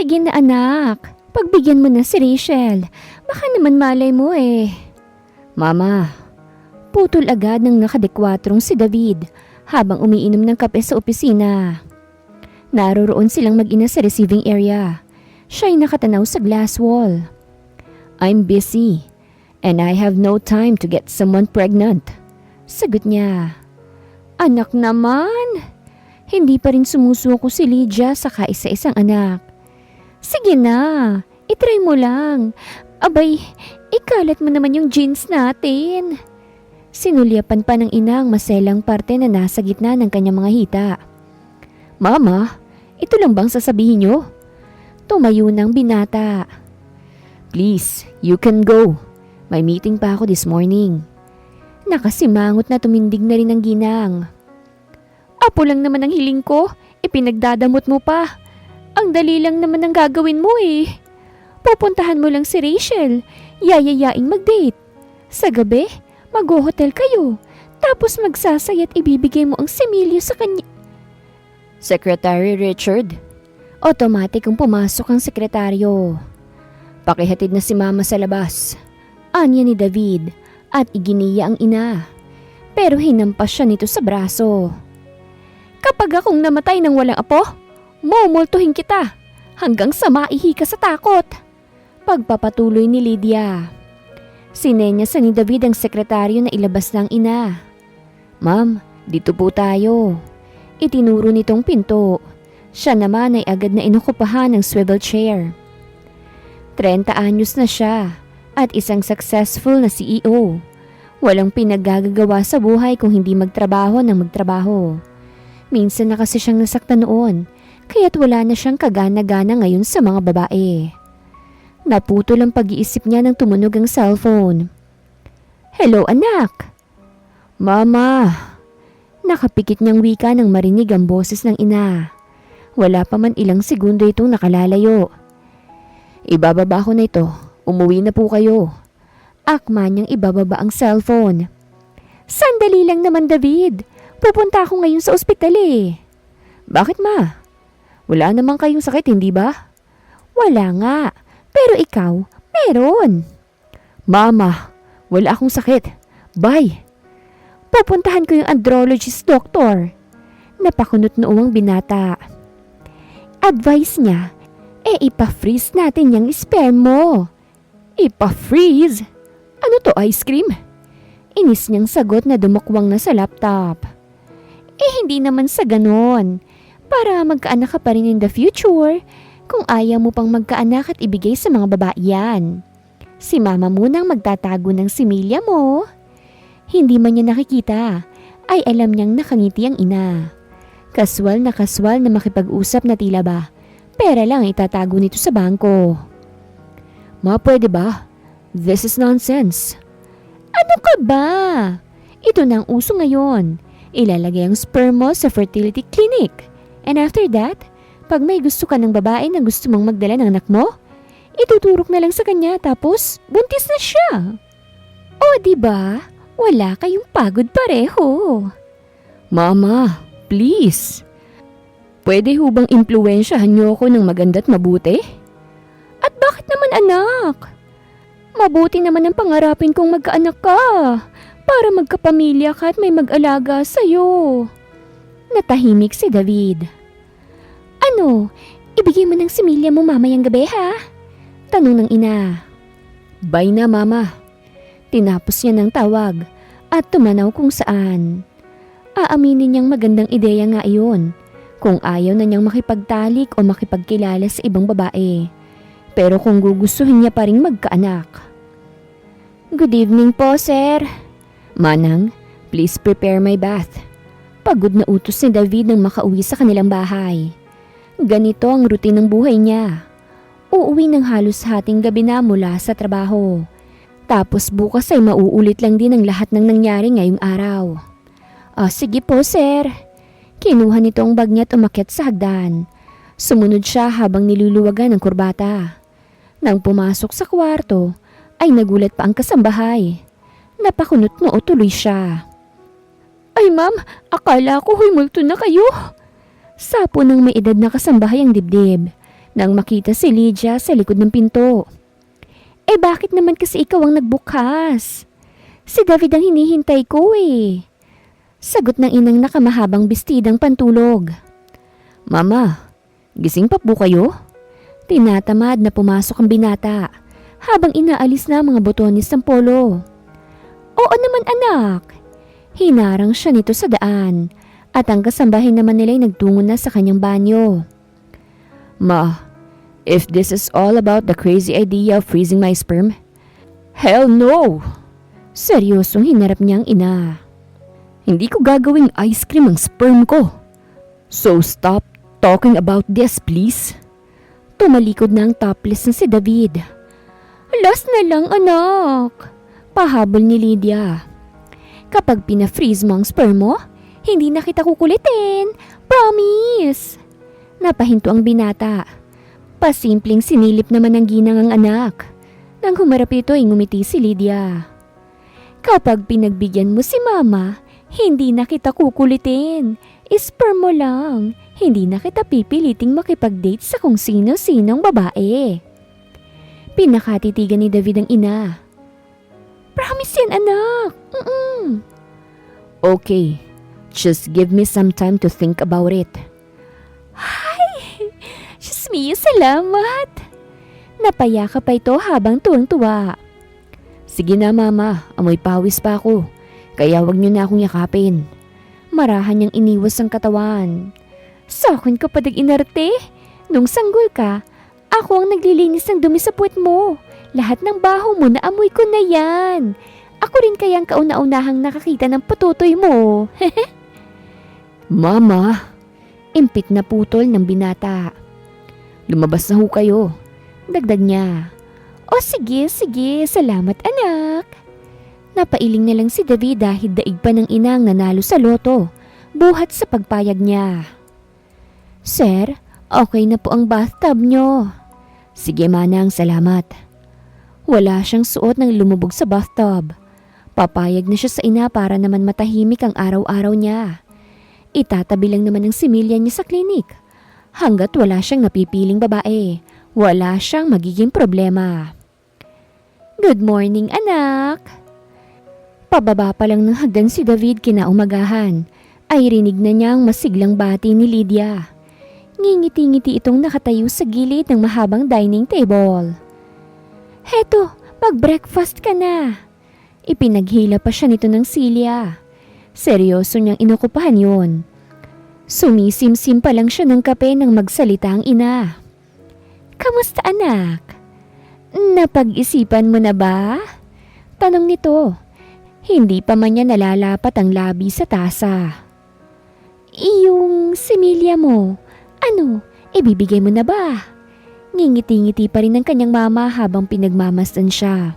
Sige na anak, pagbigyan mo na si Rachel. Baka naman malay mo eh. Mama, putol agad ng nakadekwatrong si David habang umiinom ng kape sa opisina. Naroroon silang mag-ina sa receiving area. Siya'y nakatanaw sa glass wall. I'm busy and I have no time to get someone pregnant. Sagot niya. Anak naman! Hindi pa rin sumusuko si Lydia sa kaisa-isang anak. Sige na, itry mo lang. Abay, ikalat mo naman yung jeans natin. Sinulyapan pa ng ina ang maselang parte na nasa gitna ng kanyang mga hita. Mama, ito lang bang sasabihin niyo? Tumayo ng binata. Please, you can go. May meeting pa ako this morning. Nakasimangot na tumindig na rin ang ginang. Apo lang naman ang hiling ko, ipinagdadamot mo pa. Ang dali lang naman ang gagawin mo eh. Pupuntahan mo lang si Rachel, yayayaing mag-date. Sa gabi, mag-hotel kayo, tapos magsasaya at ibibigay mo ang similyo sa kanya. Secretary Richard. Automatic kung pumasok ang sekretaryo. Pakihatid na si mama sa labas. Anya ni David at iginiya ang ina. Pero hinampas siya nito sa braso. Kapag akong namatay ng walang apo, mumultuhin kita hanggang sa maihi ka sa takot. Pagpapatuloy ni Lydia. Sinenya sa ni David ang sekretaryo na ilabas ng ina. Ma'am, dito po tayo. Itinuro nitong pinto. Siya naman ay agad na inukupahan ng swivel chair. 30 anyos na siya at isang successful na CEO. Walang pinaggagawa sa buhay kung hindi magtrabaho ng magtrabaho. Minsan na kasi siyang nasaktan noon, kaya't wala na siyang kagana-gana ngayon sa mga babae. Naputol ang pag-iisip niya nang tumunog ang cellphone. Hello anak! Mama! Nakapikit niyang wika nang marinig ang boses ng ina. Wala pa man ilang segundo itong nakalalayo. Ibababa ko na ito. Umuwi na po kayo. Akma niyang ibababa ang cellphone. Sandali lang naman David. Pupunta ako ngayon sa ospital eh. Bakit ma? Wala namang kayong sakit, hindi ba? Wala nga. Pero ikaw, meron. Mama, wala akong sakit. Bye. Pupuntahan ko yung andrologist doctor. Napakunot noo ang binata. Advice niya, ipa-freeze natin yung sperm mo. Ipa-freeze? Ano to, ice cream? Inis niyang sagot na dumukwang na sa laptop. Hindi naman sa ganon. Para magkaanak ka pa rin in the future, kung ayaw mo pang magkaanak at ibigay sa mga babae yan. Si mama munang magtatago ng similya mo. Hindi man niya nakikita, ay alam niyang nakangiti ang ina. Kaswal na makipag-usap na tila ba. Pera lang itatago nito sa bangko. Ma, pwede ba? This is nonsense. Ano ka ba? Ito na ang uso ngayon. Ilalagay ang sperm mo sa fertility clinic. And after that, pag may gusto ka ng babae na gusto mong magdala ng anak mo, ituturok na lang sa kanya tapos buntis na siya. O diba? Wala kayong pagod pareho. Mama, please. Pwede ho bang impluwensyahan niyo ako ng maganda't mabuti? At bakit naman anak? Mabuti naman ang pangarapin kong magkaanak ka para magkapamilya ka at may mag-alaga sa'yo. Natahimik si David. Ano, ibigay mo ng similya mo mamayang gabi ha? Tanong ng ina. Bye na mama. Tinapos niya ng tawag at tumanaw kung saan. Aaminin niyang magandang ideya nga iyon kung ayaw na niyang makipagtalik o makipagkilala sa ibang babae. Pero kung gugustuhin niya pa rin magkaanak. Good evening po, sir. Manang, please prepare my bath. Pagod na utos ni David nang makauwi sa kanilang bahay. Ganito ang routine ng buhay niya. Uuwi ng halos hating gabi na mula sa trabaho. Tapos bukas ay mauulit lang din ang lahat ng nangyari ngayong araw. Sige po, sir. Kinuha nito ang bag niya at umakyat sa hagdan. Sumunod siya habang niluluwagan ng kurbata. Nang pumasok sa kwarto, ay nagulat pa ang kasambahay. Napakunot noo tuloy siya. Ay ma'am, akala ko huy multo na kayo. Sapo ng may edad na kasambahay ang dibdib. nang makita si Lydia sa likod ng pinto. Eh bakit naman kasi ikaw ang nagbukas? Si David ang hinihintay ko eh. Sagot ng inang nakamahabang bestidang pantulog. Mama, gising pa po kayo? Tinatamad na pumasok ang binata habang inaalis na ang mga botones ng polo. Oo naman anak. Hinarang siya nito sa daan at ang kasambahin naman nila ay nagtungo na sa kanyang banyo. Ma, if this is all about the crazy idea of freezing my sperm, hell no! Seryosong hinarap niyang ina. Hindi ko gagawing ice cream ang sperm ko. So stop talking about this, please. Tumalikod na ang topless na si David. Last na lang, anak. Pahabol ni Lydia. Kapag pina-freeze mo ang sperm mo, hindi na kita kukulitin. Promise. Napahinto ang binata. Pasimpleng sinilip naman ng ginang ang anak. Nang humarap ito ay ngumiti si Lydia. Kapag pinagbigyan mo si mama, hindi na kita kukulitin. Sperm mo lang. Hindi na kita pipiliting makipag-date sa kung sino-sinong babae. Pinakatitigan ni David ang ina. Promise yan, anak. Okay, just give me some time to think about it. Ay, Diyos mio, salamat. Napayaka pa ito habang tuwang-tuwa. Sige na mama, amoy pawis pa ako. Kaya wag niyo na akong yakapin. Marahan niyang iniwas ang katawan. Sa akin ka pa inarte. Nung sanggol ka, ako ang naglilinis ng dumi sa puwet mo. Lahat ng baho mo naamoy ko na yan. Ako rin kayang kauna-unahang nakakita ng patutoy mo. Mama, impit na putol ng binata. Lumabas na ho kayo. Dagdag niya. O sige, salamat anak. Napailing na lang si David dahil daig pa ng inang nanalo sa loto, buhat sa pagpayag niya. Sir, okay na po ang bathtub nyo. Sige manang, salamat. Wala siyang suot nang lumubog sa bathtub. Papayag na siya sa ina para naman matahimik ang araw-araw niya. Itatabi lang naman ang similya niya sa klinik. Hanggat wala siyang napipiling babae, wala siyang magiging problema. Good morning, anak. Pababa pa lang ng hagdan si David kinaumagahan, ay rinig na niya ang masiglang bati ni Lydia. Ngingiti-ngiti itong nakatayo sa gilid ng mahabang dining table. Heto, mag-breakfast ka na. Ipinaghila pa siya nito ng silya. Seryoso niyang inokupahan yun. Sumisimsim pa lang siya ng kape nang magsalita ang ina. Kamusta anak? Napag-isipan mo na ba? Tanong nito. Hindi pa man niya nalalapat ang labi sa tasa. Iyong similya mo, ano, ibibigay mo na ba? Ngingiti-ngiti pa rin ng kanyang mama habang pinagmamasdan siya.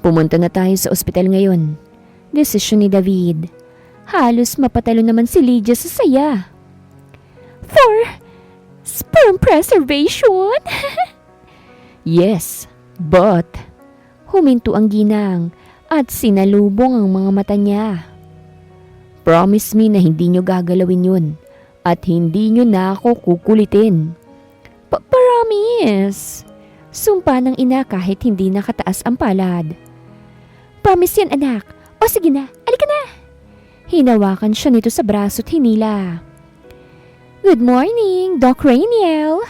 Pumunta na tayo sa ospital ngayon. Desisyon ni David. Halos mapatalo naman si Lydia sa saya. For sperm preservation? Yes, but huminto ang ginang at sinalubong ang mga mata niya. Promise me na hindi nyo gagalawin yun at hindi nyo na ako kukulitin. Promise! Sumpa ng ina kahit hindi nakataas ang palad. Promise yan anak. O sige na, alika na. Hinawakan siya nito sa braso't hinila. Good morning, Doc Rainiel.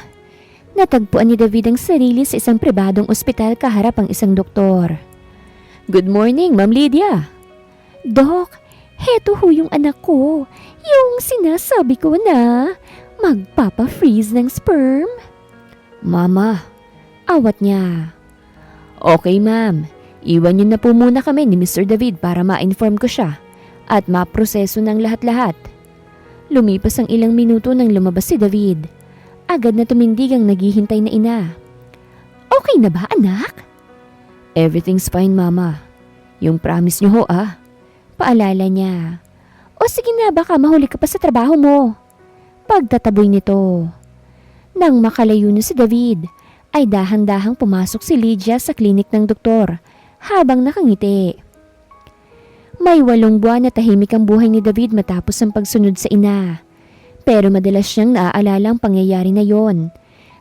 Natagpuan ni David ang sarili sa isang pribadong ospital kaharap ang isang doktor. Good morning, Ma'am Lydia. Doc, heto ho yung anak ko. Yung sinasabi ko na magpapa-freeze ng sperm. Mama, awat niya. Okay ma'am, iwan niyo na po muna kami ni Mr. David para ma-inform ko siya at maproseso ng lahat-lahat. Lumipas ang ilang minuto nang lumabas si David. Agad na tumindig ang naghihintay na ina. Okay na ba anak? Everything's fine mama. Yung promise niyo ho Paalala niya. O sige na, baka mahuli ka pa sa trabaho mo. Pagtataboy nito. Nang makalayo na si David, ay dahan-dahang pumasok si Lydia sa klinik ng doktor habang nakangiti. May 8 buwan na tahimik ang buhay ni David matapos ang pagsunod sa ina. Pero madalas siyang naaalala ang pangyayari na yon.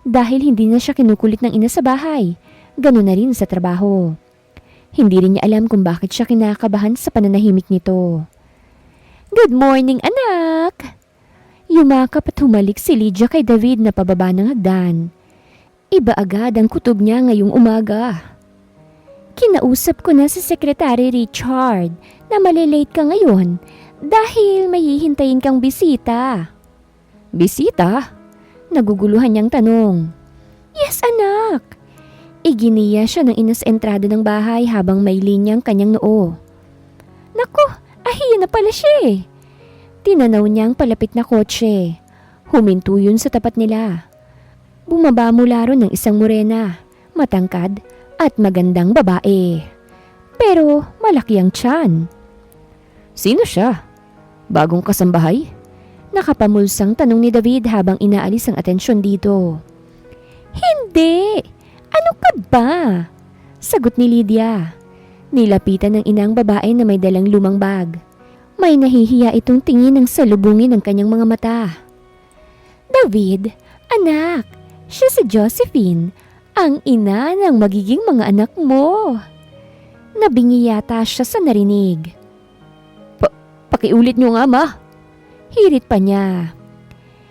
dahil hindi na siya kinukulit ng ina sa bahay. Ganun na rin sa trabaho. Hindi rin niya alam kung bakit siya kinakabahan sa pananahimik nito. "Good morning, anak!" Yumakap at humalik si Lydia kay David na pababa ng hagdan. Iba agad ang kutob niya ngayong umaga. "Kinausap ko na si Secretary Richard na malilate ka ngayon dahil may hihintayin kang bisita." "Bisita?" Naguguluhan niyang tanong. "Yes, anak." Iginiya siya ng ina sa entrada ng bahay habang may linyang kanyang noo. "Naku, ahiyan na pala siya eh." Tinanaw niya ang palapit na kotse. Huminto yun sa tapat nila. Bumaba mula ron ng isang morena, matangkad at magandang babae. Pero malaki ang tiyan. "Sino siya? Bagong kasambahay?" Nakapamulsang tanong ni David habang inaalis ang atensyon dito. "Hindi! Ano ka ba?" Sagot ni Lydia. Nilapitan ng inang babae na may dalang lumang bag. May nahihiya itong tingin ng salubungin ng kanyang mga mata. "David, anak, siya si Josephine, ang ina ng magiging mga anak mo." Nabingi yata siya sa narinig. Pakiulit niyo nga, ma." Hirit pa niya.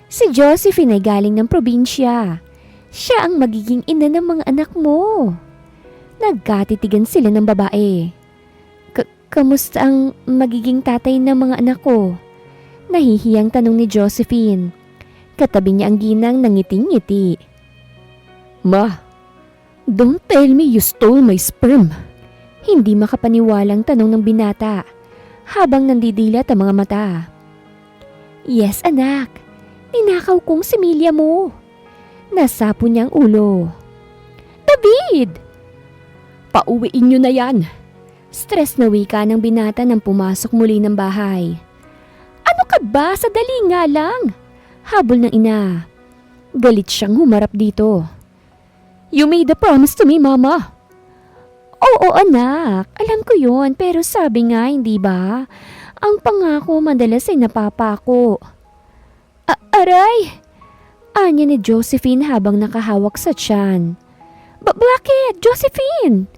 Si Josephine ay galing ng probinsya. Siya ang magiging ina ng mga anak mo. Nagkatitigan sila ng babae. Kamusta ang magiging tatay ng mga anak ko?" Nahihiyang tanong ni Josephine. Katabi niya ang ginang na ngiting-ngiti. "Ma, don't tell me you stole my sperm." Hindi makapaniwalang tanong ng binata habang nandidilat ang mga mata. "Yes, anak. Ninakaw kong similya mo." Nasapo niya ang ulo. "David! Pauwiin niyo na yan." Stress na wika ng binata nang pumasok muli ng bahay. "Ano ka ba? Sadali nga lang." Habol ng ina. Galit siyang humarap dito. "You made a promise to me, mama." "Oo, anak. Alam ko yon, pero sabi nga, hindi ba? Ang pangako madalas ay napapako." Aray! Anya ni Josephine habang nakahawak sa tiyan. Bakit, Josephine?"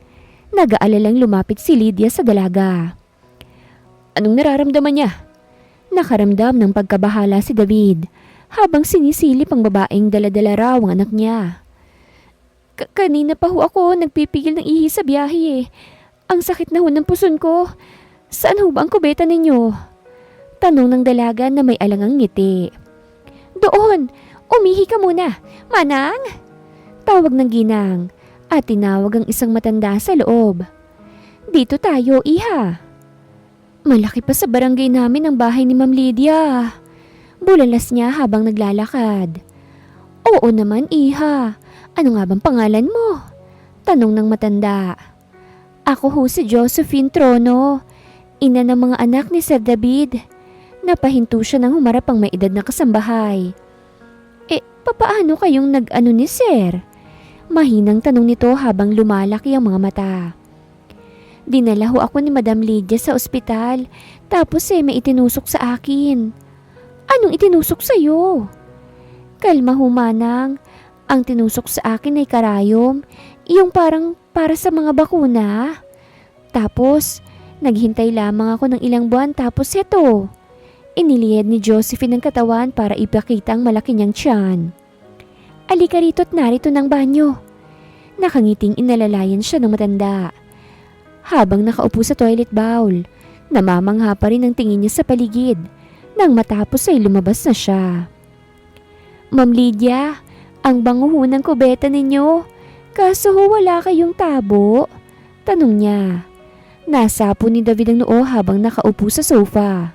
Nag-aalalang lumapit si Lydia sa dalaga. Anong nararamdaman niya? Nakaramdam ng pagkabahala si David habang sinisilip ang babaeng dala-dala raw ang anak niya. Kanina pa ho ako nagpipigil ng ihi sa biyahe eh. Ang sakit na ho ng puson ko. Saan ho ba ang kubeta ninyo?" Tanong ng dalaga na may alangang ngiti. "Doon, umihi ka muna, Manang!" Tawag ng ginang at tinawag ang isang matanda sa loob. "Dito tayo, iha." Malaki pa sa barangay namin ang bahay ni Ma'am Lydia. Bulalas niya habang naglalakad. "Oo naman, iha. Ano nga bang pangalan mo?" Tanong ng matanda. "Ako ho si Josephine Trono, ina ng mga anak ni Sir David." Napahinto siya nang humarap ang may edad na kasambahay. Papaano kayong nag-ano ni Sir?" Mahinang tanong nito habang lumalaki ang mga mata. "Dinala ho ako ni Madam Lydia sa ospital, tapos may itinusok sa akin." "Anong itinusok sa'yo?" "Kalma ho, Manang. Ang tinusok sa akin ay karayom, yung parang para sa mga bakuna. Tapos, naghintay lamang ako ng ilang buwan tapos eto." Iniliyad ni Josephine ang katawan para ipakita ang malaki niyang tiyan. "Alika rito at narito ng banyo." Nakangiting inalalayan siya ng matanda. Habang nakaupo sa toilet bowl, namamangha pa rin ang tingin niya sa paligid. Nang matapos ay lumabas na siya. "Ma'am Lydia, ang bango ho ng kubeta ninyo. Kaso ho wala kayong tabo?" Tanong niya. Nasapo ni David ang noo habang nakaupo sa sofa.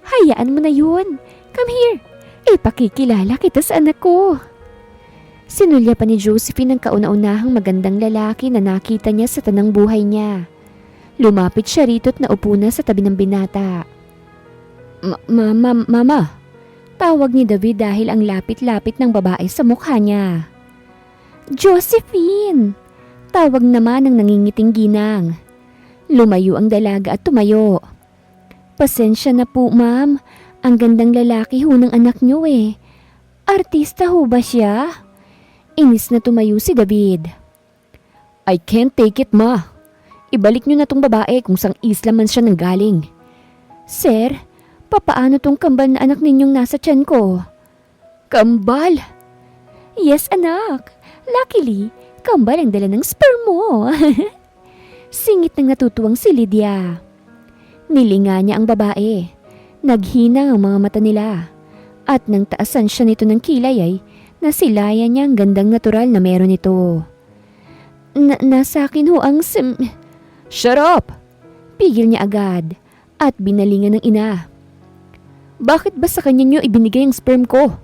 "Hayaan mo na yun. Come here. Ipakikilala kita sa anak ko." Sinulya pa ni Josephine ang kauna-unahang magandang lalaki na nakita niya sa tanang buhay niya. Lumapit siya rito at naupo na sa tabi ng binata. Mama. Tawag ni David dahil ang lapit-lapit ng babae sa mukha niya. "Josephine!" Tawag naman ng nangingiting ginang. Lumayo ang dalaga at tumayo. "Pasensya na po, ma'am. Ang gandang lalaki ho ng anak niyo eh. Artista ho ba siya?" Inis na tumayo si David. I can't take it, ma. Ibalik niyo na tong babae kung sang isla man siya nanggaling. Sir, papaano tong kambal na anak ninyong nasa tiyan ko? Kambal? Yes, anak. Luckily, kambal ang dala ng sperm mo. Singit ng natutuwang si Lydia. Nilinga niya ang babae. Naghina ang mga mata nila. At nang taasan siya nito ng kilay ay nasilayan niya ang gandang natural na meron ito. Nasa akin ho ang Shut up! Pigil niya agad at binalingan ng ina. Bakit ba sa kanya niyo ibinigay ang sperm ko?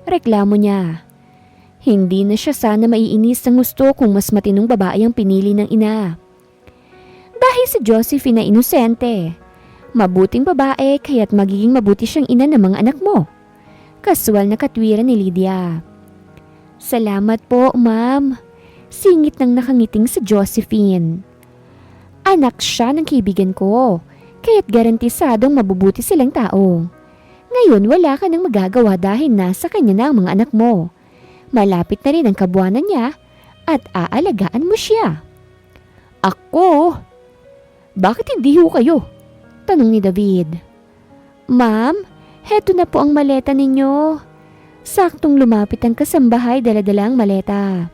Reklamo niya. Hindi na siya sana maiinis ng gusto kung mas matinong babae ang pinili ng ina. Dahil si Josephine na inosente. Mabuting babae kaya't magiging mabuti siyang ina ng mga anak mo. Kaswal na katwiran ni Lydia. Salamat po, ma'am. Singit ng nakangiting si Josephine. Anak siya ng kaibigan ko, kaya't garantisadong mabubuti silang tao. Ngayon wala ka nang magagawa dahil nasa kanya na ang mga anak mo. Malapit na rin ang kabuwanan niya at aalagaan mo siya. Ako? Bakit hindi ho kayo? Tanong ni David. Ma'am, heto na po ang maleta ninyo. Saktong lumapit ang kasambahay dala-dala ang maleta.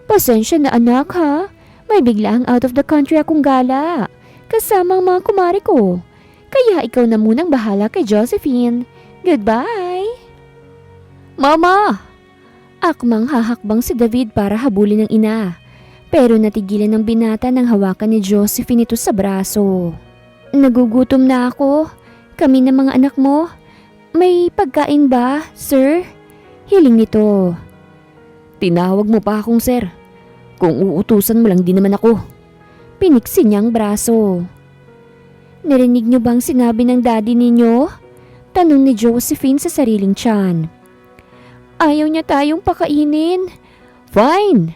Pasensya na anak ha. May biglaang out of the country akong gala. Kasama ang mga kumari ko. Kaya ikaw na munang bahala kay Josephine. Goodbye! Mama! Akmang hahakbang si David para habulin ng ina. Pero natigilan ng binata nang hawakan ni Josephine ito sa braso. Nagugutom na ako. Kami ng mga anak mo. May pagkain ba, sir? Hiling nito. Tinawag mo pa akong sir. Kung uutusan mo lang din naman ako. Piniksi niyang braso. Narinig niyo bang sinabi ng daddy ninyo? Tanong ni Josephine sa sariling tiyan. Ayaw niya tayong pakainin. Fine.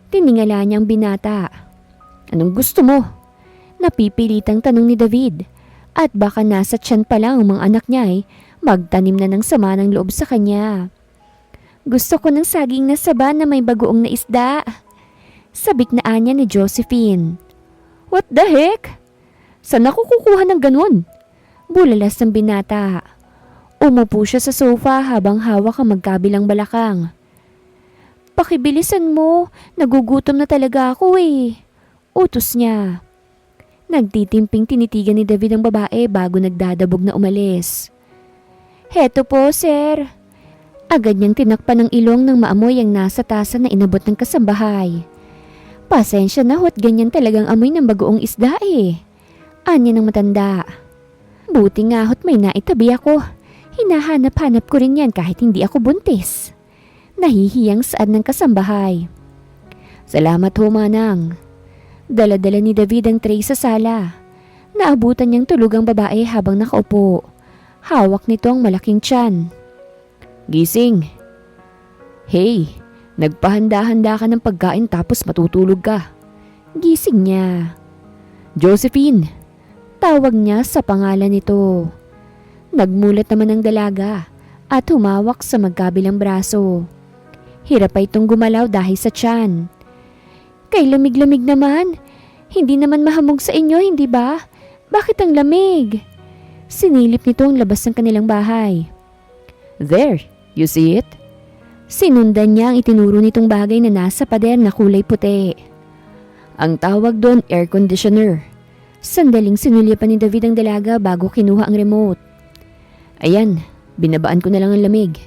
Tiningala niyang binata. Anong gusto mo? Napipilitang tanong ni David. At baka nasa tiyan pa lang ang mga anak niya ay magtanim na ng sama ng loob sa kanya. Gusto ko ng saging na saba na may bagoong na isda. Sabik na anya ni Josephine. What the heck? Saan ako kukuha ng ganun? Bulalas ng binata. Umupo siya sa sofa habang hawak ang magkabilang balakang. Pakibilisan mo, nagugutom na talaga ako eh. Utos niya. Nagtitimping tinitigan ni David ang babae bago nagdadabog na umalis. Heto po, sir. Agad niyang tinakpan ng ilong ng maamoy ang nasa tasa na inabot ng kasambahay. Pasensya na ho't ganyan talagang amoy ng bagoong isda eh. Anya ng matanda. Buti nga ho't may naitabi ako. Hinahanap-hanap ko rin yan kahit hindi ako buntis. Nahihiyang saan ng kasambahay. Salamat ho, manang. Dala-dala ni David ang tray sa sala. Naabutan niyang tulog ang babae habang nakaupo. Hawak nito ang malaking tiyan. Gising. Hey, nagpahanda-handa ka ng pagkain tapos matutulog ka. Gising niya. Josephine, tawag niya sa pangalan nito. Nagmulat naman ang dalaga at humawak sa magkabilang braso. Hirap pa itong gumalaw dahil sa tiyan. Kay lamig-lamig naman. Hindi naman mahamog sa inyo, hindi ba? Bakit ang lamig? Sinilip nito ang labas ng kanilang bahay. There, you see it? Sinundan niya ang itinuro nitong bagay na nasa pader na kulay puti. Ang tawag doon, air conditioner. Sandaling sinulyapan ni David ang dalaga bago kinuha ang remote. Ayan, binabaan ko na lang ang lamig.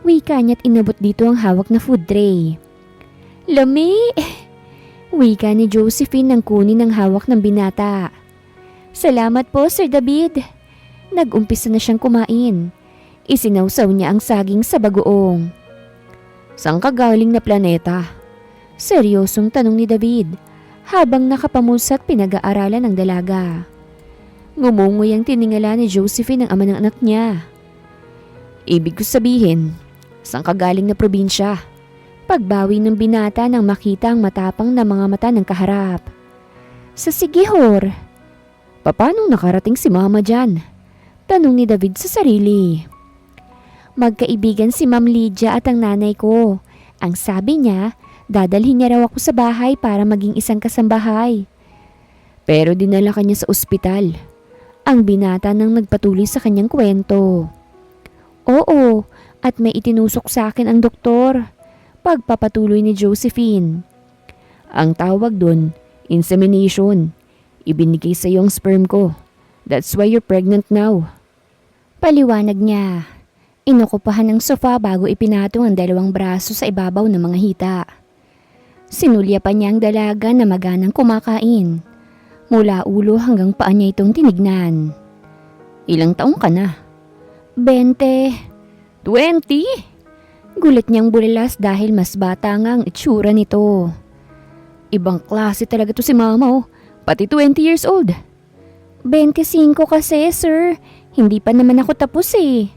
Wika niya't inabot dito ang hawak na food tray. Lami! Wika ni Josephine nang kunin ang hawak ng binata. Salamat po, Sir David. Nag-umpisa na siyang kumain. Isinawsaw niya ang saging sa bagoong. Saan ka galing na planeta? Seryosong tanong ni David habang nakapamusat pinag-aaralan ng dalaga. Ngumungoy ang tiningala ni Josephine ang ama ng anak niya. Ibig ko sabihin, saan ka galing na probinsya? Pagbawi ng binata nang makita ang matapang na mga mata ng kaharap. Sa Sigihor. Paano nakarating si mama dyan? Tanong ni David sa sarili. Magkaibigan si Ma'am Lydia at ang nanay ko. Ang sabi niya, dadalhin niya raw ako sa bahay para maging isang kasambahay. Pero dinala kanya sa ospital. Ang binata nang nagpatuloy sa kanyang kwento. Oo, at may itinusok sa akin ang doktor. Pagpapatuloy ni Josephine. Ang tawag dun, insemination. Ibinigay sa iyo ang sperm ko. That's why you're pregnant now. Paliwanag niya. Inukupahan ng sofa bago ipinatong ang dalawang braso sa ibabaw ng mga hita. Sinulya pa niya ang dalaga na maganang kumakain. Mula ulo hanggang paa niya itong tinignan. Ilang taong ka na? 20. 20? Gulat niyang bulalas dahil mas bata nga ang itsura nito. Ibang klase talaga to si mama oh. Pati 20 years old. 25 kasi sir. Hindi pa naman ako tapos eh.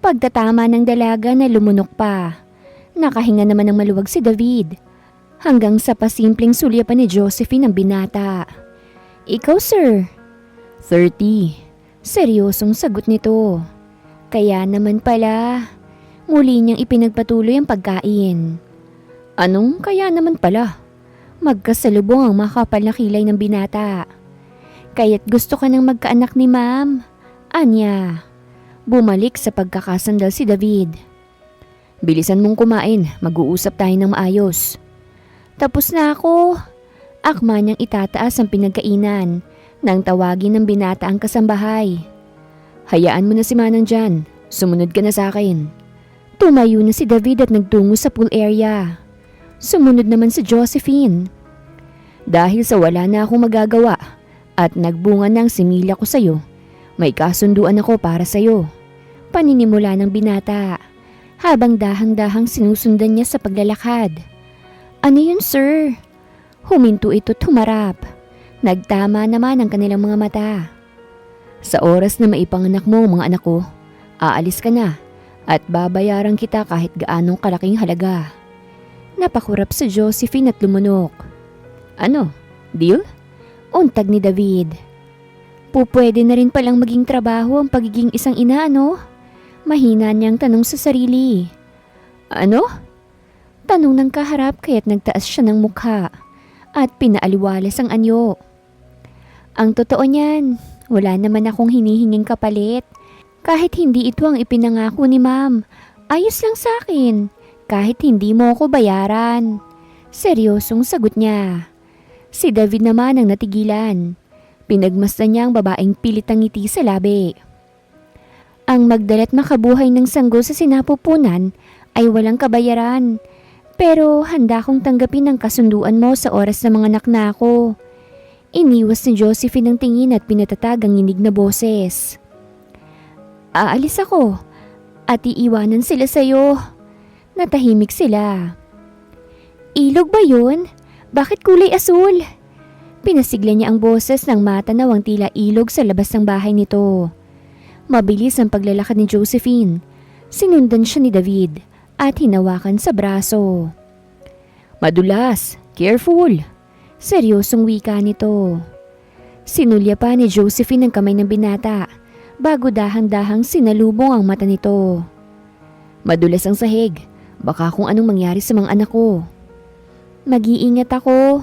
Pagtatama ng dalaga na lumunok pa. Nakahinga naman ng maluwag si David. Hanggang sa pasimpleng sulya pa ni Josephine ang binata. Ikaw sir? 30. Seryosong sagot nito. Kaya naman pala. Muli niyang ipinagpatuloy ang pagkain. Anong kaya naman pala? Magkasalubong ang makapal na kilay ng binata. Kaya't gusto ka nang magkaanak ni ma'am. Anya. Bumalik sa pagkakasandal si David. Bilisan mong kumain, mag-uusap tayo ng maayos. Tapos na ako. Akma niyang itataas ang pinagkainan nang tawagin ng binata ang kasambahay. Hayaan mo na si Manang dyan, sumunod ka na sa akin. Tumayo na si David at nagtungo sa pool area. Sumunod naman si Josephine. Dahil sa wala na akong magagawa at nagbunga ng similya ko sa'yo, may kasunduan ako para sa'yo. Paninimula ng binata habang dahang-dahang sinusundan niya sa paglalakad. Ano yun sir? Huminto ito't humarap. Nagtama naman ang kanilang mga mata. Sa oras na maipanganak mo mga anak ko, aalis ka na at babayaran kita kahit gaanong kalaking halaga. Napakurap si Josephine at lumunok. Ano? Deal? Untag ni David. Pupwede na rin palang maging trabaho ang pagiging isang ina, ano? Mahina niyang tanong sa sarili. Ano? Tanong ng kaharap kaya't nagtaas siya ng mukha at pinaaliwalas ang anyo. Ang totoo niyan, wala naman akong hinihinging kapalit. Kahit hindi ito ang ipinangako ni ma'am, ayos lang sa akin. Kahit hindi mo ako bayaran. Seryosong sagot niya. Si David naman ang natigilan. Pinagmasdan niya ang babaeng pilit ang ngiti sa labi. Ang magdala't makabuhay ng sanggol sa sinapupunan ay walang kabayaran. Pero handa kong tanggapin ang kasunduan mo sa oras ng mga anak na ako. Iniwas ni Josephine ang tingin at pinatatag ang nginig na boses. Aalis ako at iiwanan sila sa'yo. Natahimik sila. Ilog ba yun? Bakit kulay asul? Pinasigla niya ang boses ng matanaw ang tila ilog sa labas ng bahay nito. Mabilis ang paglalakad ni Josephine. Sinundan siya ni David at hinawakan sa braso. Madulas, careful. Seryosong wika nito. Sinulya pa ni Josephine ang kamay ng binata bago dahan-dahang sinalubong ang mata nito. Madulas ang sahig. Baka kung anong mangyari sa mga anak ko. Mag-iingat ako.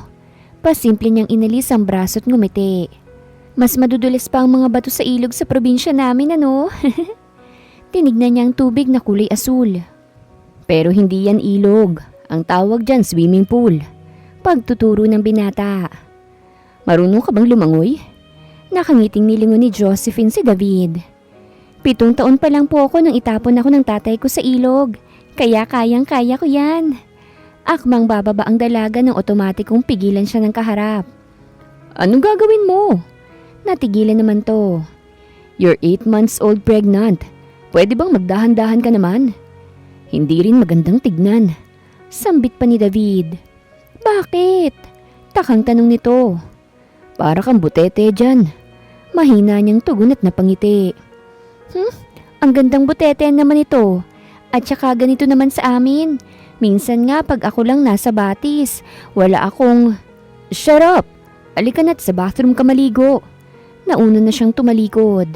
Pasimple niyang inalis ang braso at ngumiti. Mas madudulas pa ang mga bato sa ilog sa probinsya namin, ano? Tinignan niya ang tubig na kulay asul. Pero hindi yan ilog. Ang tawag dyan swimming pool. Pagtuturo ng binata. Marunong ka bang lumangoy? Nakangiting nilingon ni Josephine si David. 7 taon pa lang po ako nang itapon ako ng tatay ko sa ilog. Kaya kayang-kaya ko yan. Akmang bababa ang dalaga nang otomatikong pigilan siya ng kaharap. Anong gagawin mo? Natigilan naman to. You're 8 months old pregnant. Pwede bang magdahan-dahan ka naman? Hindi rin magandang tignan. Sambit pa ni David. Bakit? Takang tanong nito. Para kang butete dyan. Mahina niyang tugon at napangiti. Ang gandang butete naman ito. At saka ganito naman sa amin. Minsan nga pag ako lang nasa batis, wala akong... Shut up! Alika na't sa bathroom ka maligo. Nauna na siyang tumalikod.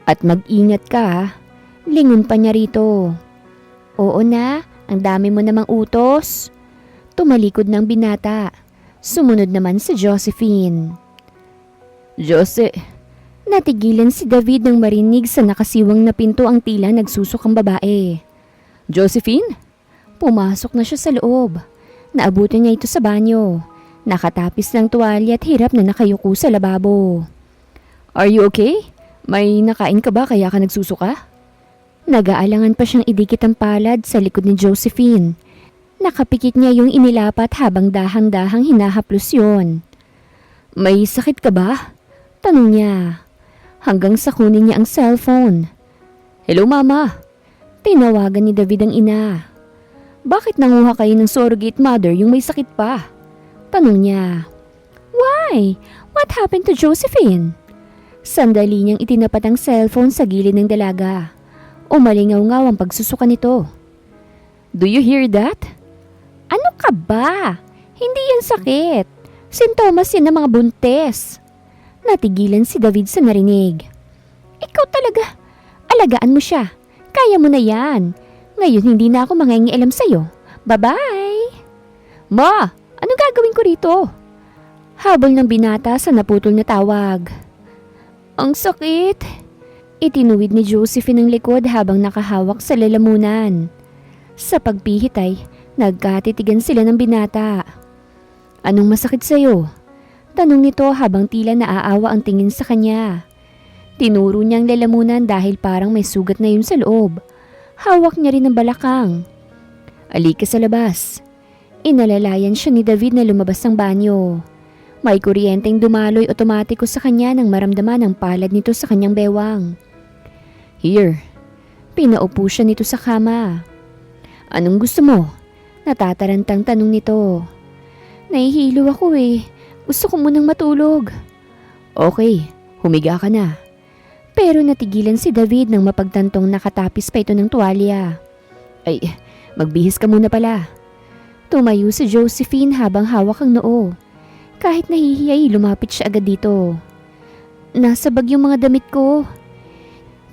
At mag-ingat ka. Lingon pa niya rito. Oo na, Ang dami mo namang utos. Tumalikod ng binata. Sumunod naman si Josephine. Jose. Natigilan si David nang marinig sa nakasiwang na pinto ang tila nagsusukang babae. Josephine? Pumasok na siya sa loob. Naabutan niya ito sa banyo. Nakatapis ng tuwalya at hirap na nakayuko sa lababo. Are you okay? May nakain ka ba kaya ka nagsusuka? Nag-aalangan pa siyang idikit ang palad sa likod ni Josephine. Nakapikit niya yung inilapat habang dahang-dahang hinahaplos yun. May sakit ka ba? Tanong niya. Hanggang sa kunin niya ang cellphone. Hello mama. Tinawagan ni David ang ina. Bakit nanguha kayo ng surrogate mother yung may sakit pa? Tanong niya. Why? What happened to Josephine? Sandali niyang itinapat ang cellphone sa gilid ng dalaga. Umalingaw-ngaw ang pagsusuka nito. Do you hear that? Ano ka ba? Hindi yan sakit. Sintomas yan ng mga buntes. Natigilan si David sa narinig. Ikaw talaga. Alagaan mo siya. Kaya mo na yan. Ngayon hindi na ako mangingialam sa'yo. Bye-bye! Ma! Anong gagawin ko rito? Habol ng binata sa naputol na tawag. Ang sakit! Itinuwid ni Josephine ang likod habang nakahawak sa lalamunan. Sa pagpihit ay nagkatitigan sila ng binata. Anong masakit sa'yo? Tanong nito habang tila naaawa ang tingin sa kanya. Tinuro niya ang lalamunan dahil parang may sugat na yun sa loob. Hawak niya rin ang balakang. Alika sa labas. Inalalayan siya ni David na lumabas ng banyo. May kuryenteng dumaloy otomatiko sa kanya nang maramdaman ang palad nito sa kanyang bewang. Here. Pinaupo siya nito sa kama. Anong gusto mo? Natatarantang tanong nito. Nahihilo ako eh. Gusto ko munang matulog. Okay, humiga ka na. Pero natigilan si David nang mapagtantong nakatapis pa ito ng tuwalya. Ay, magbihis ka muna pala. Tumayo si Josephine habang hawak ang noo. Kahit nahihiyay, lumapit siya agad dito. Nasa bag yung mga damit ko.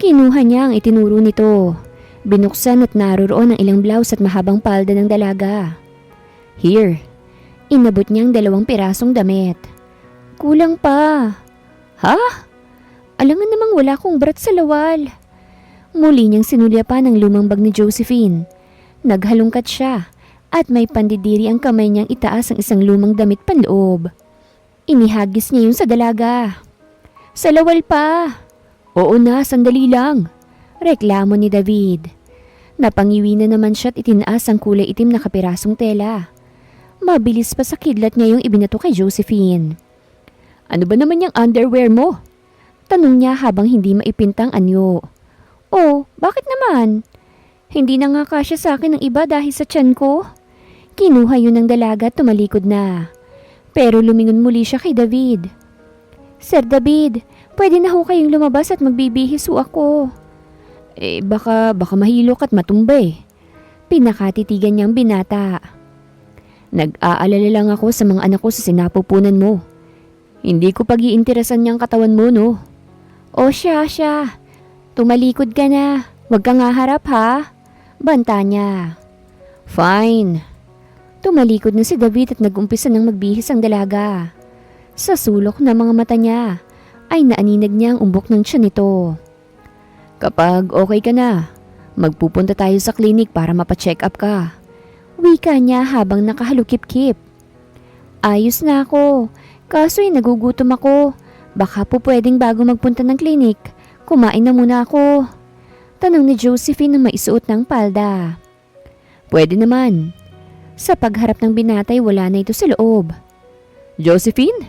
Kinuha niya ang itinuro nito. Binuksan at naroroon ang ilang blouse at mahabang palda ng dalaga. Here. Inabot niya ang 2 pirasong damit. Kulang pa. Ha? Alangan namang wala akong brat sa lawal. Muli niyang sinulyapan ang lumang bag ni Josephine. Naghalungkat siya at may pandidiri ang kamay niyang itaas ang isang lumang damit panloob. Inihagis niya yun sa dalaga. Sa lawal pa. Oo na, sandali lang. Reklamo ni David. Napangiwi na naman siya at itinaas ang kulay itim na kapirasong tela. Mabilis pa sa kidlat niya yung ibinato kay Josephine. Ano ba naman yung underwear mo? Tanong niya habang hindi maipintang anyo. Oh, bakit naman? Hindi na nga kasya sa akin ng iba dahil sa tiyan ko. Kinuha yun ng dalaga at tumalikod na. Pero lumingon muli siya kay David. Sir David, pwede na ho kayong lumabas at magbibihis ho ako. Baka mahilok at matumba eh. Pinakatitigan niyang binata. Nag-aalala lang ako sa mga anak ko sa sinapupunan mo. Hindi ko pag-iinteresan niyang katawan mo, no? O siya. Tumalikod ka na. Huwag kang haharap ha. Banta niya. Fine. Tumalikod na si David at nag-umpisa ng magbihis ang dalaga. Sa sulok ng mga mata niya ay naaninag niya ang umbok ng tiyan nito. Kapag okay ka na, magpupunta tayo sa klinik para mapacheck up ka. Wika niya habang nakahalukip-kip. Ayos na ako, kaso'y nagugutom ako. Baka po pwedeng bago magpunta ng klinik, kumain na muna ako. Tanong ni Josephine na maisuot ng palda. Pwede naman. Sa pagharap ng binatay wala na ito sa loob. Josephine?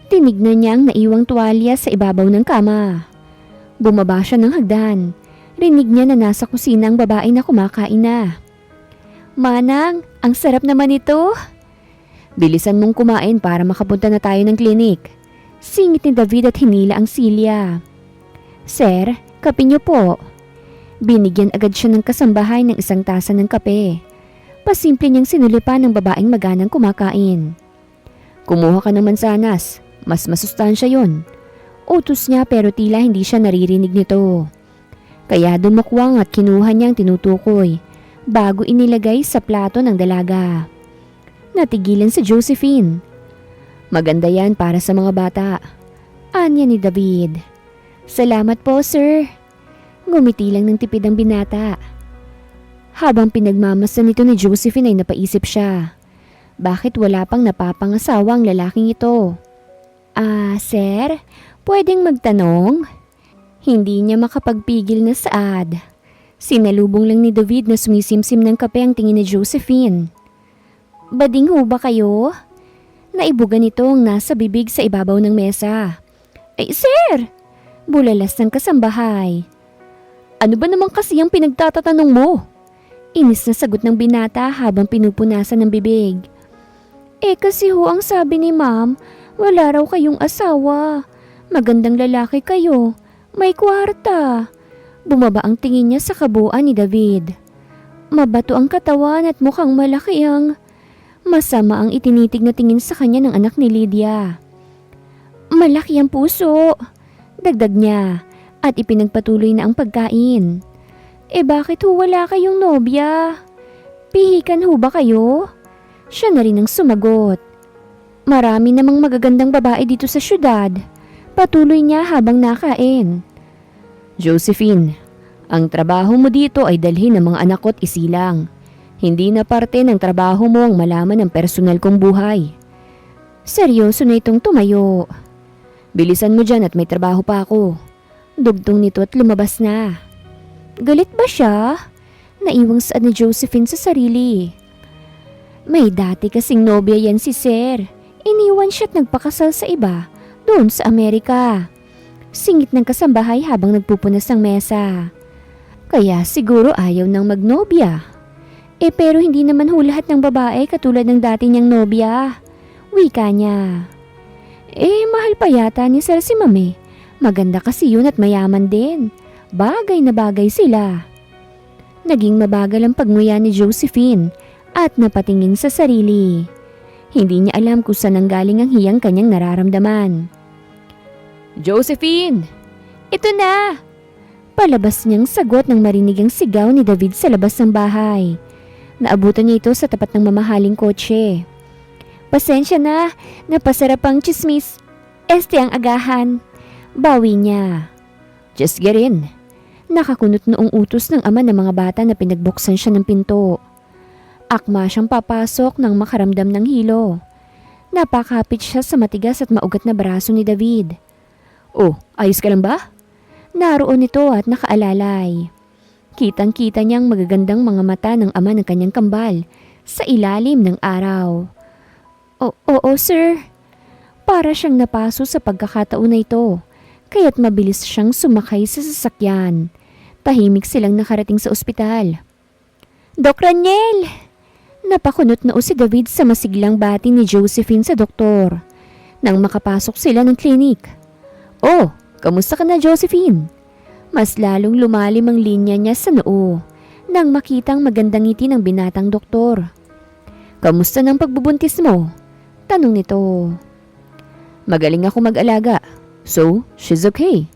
Tinignan niya ang naiwang tuwalya sa ibabaw ng kama. Bumaba siya ng hagdan. Rinig niya na nasa kusina ang babae na kumakain na. Manang, ang sarap naman ito. Bilisan mong kumain para makapunta na tayo ng klinik. Singit ni David at hinila ang silya. Sir, kape niyo po. Binigyan agad siya ng kasambahay ng isang tasa ng kape. Pasimple niyang sinulipan ng babaeng maganang kumakain. Kumuha ka ng mansanas. Mas masustansya yun. Utos niya pero tila hindi siya naririnig nito. Kaya dumukwang at kinuha niyang tinutukoy. bago inilagay sa plato ng dalaga. Natigilan si Josephine. Maganda yan para sa mga bata, anya ni David. Salamat po, sir. Ngumiti lang ng tipid ang binata. Habang pinagmamasan nito ni Josephine ay napaisip siya. Bakit wala pang napapangasawa ang lalaking ito? Sir, pwedeng magtanong? Hindi niya makapagpigil na saad. Sinalubong lang ni David na sumisimsim ng kape ang tingin ni Josephine. Bading ho ba kayo? Naibugan nito ang nasa bibig sa ibabaw ng mesa. Ay, sir! Bulalas ng kasambahay. Ano ba naman kasi ang pinagtatatanong mo? Inis na sagot ng binata habang pinupunasan ng bibig. Kasi ho ang sabi ni ma'am, wala raw kayong asawa. Magandang lalaki kayo. May kwarta. Bumaba ang tingin niya sa kabuuan ni David. Mabato ang katawan at mukhang malaki ang... Masama ang itinitig na tingin sa kanya ng anak ni Lydia. Malaki ang puso, dagdag niya at ipinagpatuloy na ang pagkain. Bakit ho wala kayong nobya? Pihikan ho ba kayo? Siya na rin ang sumagot. Marami namang magagandang babae dito sa syudad. Patuloy niya habang nakain. Josephine, ang trabaho mo dito ay dalhin ng mga anak ko't isilang. Hindi na parte ng trabaho mo ang malaman ng personal kong buhay. Seryoso na itong tumayo. Bilisan mo dyan at may trabaho pa ako. Dugtong nito at lumabas na. Galit ba siya? Naiwang saad ni Josephine sa sarili. May dati kasing nobya yan si Sir. Iniwan siya at nagpakasal sa iba doon sa Amerika. Singit ng kasambahay habang nagpupunas ng mesa. Kaya siguro ayaw nang magnobya. Pero hindi naman ho lahat ng babae katulad ng dati niyang nobya. Wika niya. Mahal pa yata ni Sir si Mami. Maganda kasi yun at mayaman din. Bagay na bagay sila. Naging mabagal ang pagnguya ni Josephine at napatingin sa sarili. Hindi niya alam kung saan nanggaling ang hiyang kanyang nararamdaman. Josephine! Ito na! Palabas niyang sagot nang marinig ang sigaw ni David sa labas ng bahay. Naabutan niya ito sa tapat ng mamahaling kotse. Pasensya na, napasarap ang chismis. Ang agahan. Bawi niya. Just get in. Nakakunot noong utos ng ama ng mga bata na pinagbuksan siya ng pinto. Akma siyang papasok nang makaramdam ng hilo. Napakapit siya sa matigas at maugat na braso ni David. Ayos ka lang ba? Naroon ito at nakaalalay. Kitang-kita niyang magagandang mga mata ng ama ng kanyang kambal sa ilalim ng araw. Oo, sir. Para siyang napaso sa pagkakataon na ito, kaya't mabilis siyang sumakay sa sasakyan. Tahimik silang nakarating sa ospital. Doc Raniel! Napakunot na si David sa masiglang bati ni Josephine sa doktor nang makapasok sila ng klinik. Kamusta ka na, Josephine? Mas lalong lumalim ang linya niya sa noo nang makitang magandang ngiti ng binatang doktor. Kamusta ng pagbubuntis mo? Tanong nito. Magaling ako mag-alaga. So, she's okay.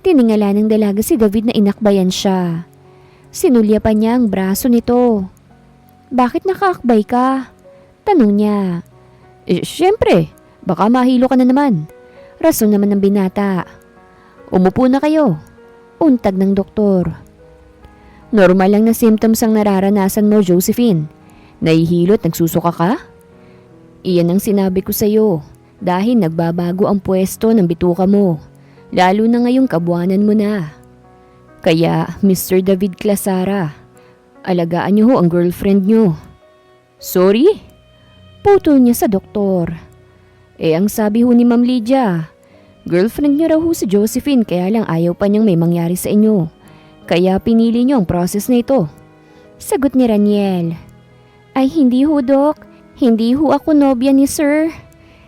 Tiningala ng dalaga si David na inakbayan siya. Sinulya pa niya ang braso nito. Bakit nakaakbay ka? Tanong niya. Siyempre, baka mahilo ka na naman. Rason naman ng binata. Umupo na kayo. Untag ng doktor. Normal lang na symptoms ang nararanasan mo, Josephine. Nahihilo at nagsusuka ka? Iyan ang sinabi ko sa iyo dahil nagbabago ang pwesto ng bituka mo. Lalo na ngayong kabuanan mo na. Kaya, Mr. David Clasara, alagaan niyo ho ang girlfriend niyo. Sorry? Putol niya sa doktor. Ang sabi ho ni Ma'am Lydia, girlfriend niyo raw ho si Josephine kaya lang ayaw pa niyang may mangyari sa inyo. Kaya pinili niyo ang process na ito. Sagot ni Raniel. Ay hindi ho, Dok. Hindi ho ako nobya ni Sir.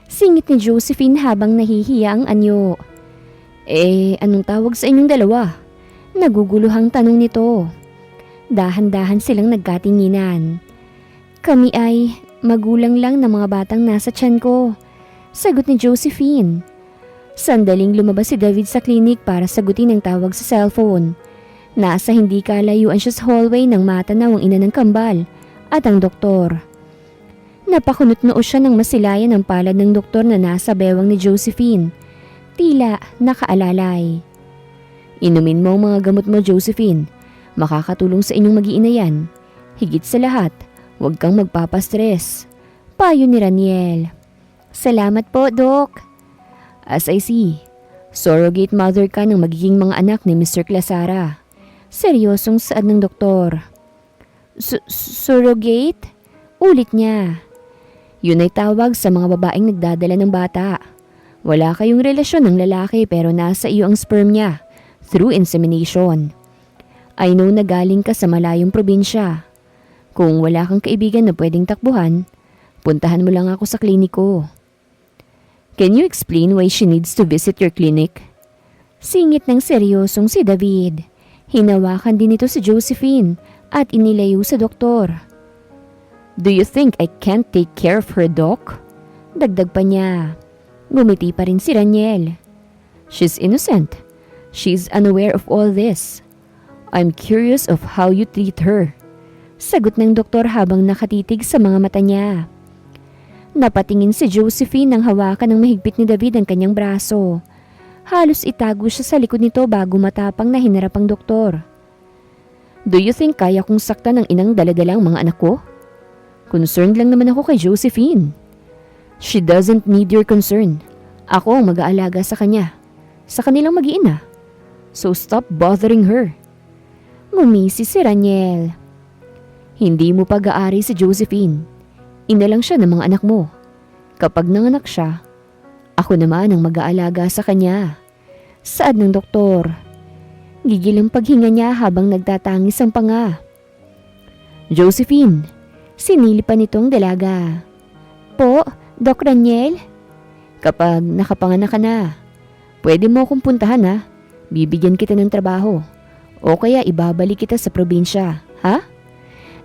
Singit ni Josephine habang nahihiya ang anyo. Anong tawag sa inyong dalawa? Naguguluhang tanong nito. Dahan-dahan silang nagkatinginan. Kami ay magulang lang ng mga batang nasa tiyan ko. Sagot ni Josephine. Sandaling lumabas si David sa klinik para sagutin ang tawag sa cellphone. Nasa hindi kalayuan siya sa hallway nang matanaw ang ina ng kambal at ang doktor. Napakunot noo siya nang masilayan ang palad ng doktor na nasa bewang ni Josephine. Tila nakaalalay. Inumin mo ang mga gamot mo, Josephine. Makakatulong sa inyong mag-iina yan. Higit sa lahat, huwag kang magpapastress. Payo ni Raniel. Salamat po, Doc. As I see, surrogate mother ka ng magiging mga anak ni Mr. Clasara. Seryosong saad ng doktor. Surrogate? Ulit niya. Yun ay tawag sa mga babaeng nagdadala ng bata. Wala kayong relasyon ng lalaki pero nasa iyo ang sperm niya through insemination. I know na galing ka sa malayong probinsya. Kung wala kang kaibigan na pwedeng takbuhan, puntahan mo lang ako sa kliniko. Can you explain why she needs to visit your clinic? Singit ng seryosong si David. Hinawakan din ito si Josephine at inilayo sa doktor. Do you think I can't take care of her, Doc? Dagdag pa niya. Ngumiti pa rin si Raniel. She's innocent. She's unaware of all this. I'm curious of how you treat her. Sagot ng doktor habang nakatitig sa mga mata niya. Napatingin si Josephine nang hawakan ng mahigpit ni David ang kanyang braso. Halos itago siya sa likod nito bago matapang na hinarap ang doktor. Do you think kaya kong saktan ng inang daladalang mga anak ko? Concerned lang naman ako kay Josephine. She doesn't need your concern. Ako ang mag-aalaga sa kanya. Sa kanilang mag-iina. So stop bothering her. Ngumisi si Raniel. Hindi mo pag-aari si Josephine. Ina lang siya ng mga anak mo. Kapag nanganak siya, ako naman ang mag-aalaga sa kanya. Saad ng doktor. Gigil ang paghinga niya habang nagtatangis ang panga. Josephine, sinilipan nitong dalaga. Po, Doc Raniel? Kapag nakapanganak ka na, pwede mo akong puntahan ha. Bibigyan kita ng trabaho. O kaya ibabalik kita sa probinsya, ha?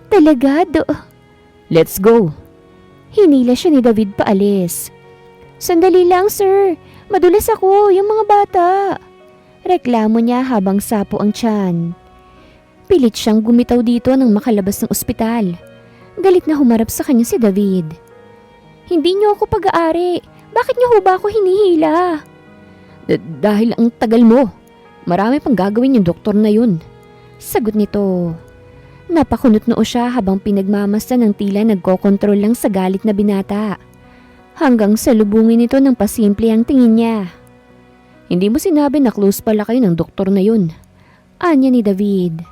Talaga, Let's go. Hinila siya ni David paalis. Sandali lang, sir. Madulas ako, yung mga bata. Reklamo niya habang sapo ang tiyan. Pilit siyang gumitaw dito nang makalabas ng ospital. Galit na humarap sa kanya si David. Hindi niyo ako pag-aari. Bakit niyo ho ba ako hinihila? Dahil ang tagal mo. Marami pang gagawin yung doktor na yun. Sagot nito. Napakunot noo siya habang pinagmamasdan ng tila nagkokontrol lang sa galit na binata. Hanggang sa lubungin nito ng pasimple ang tingin niya. Hindi mo sinabi na close pala kayo ng doktor na yun. Anya ni David.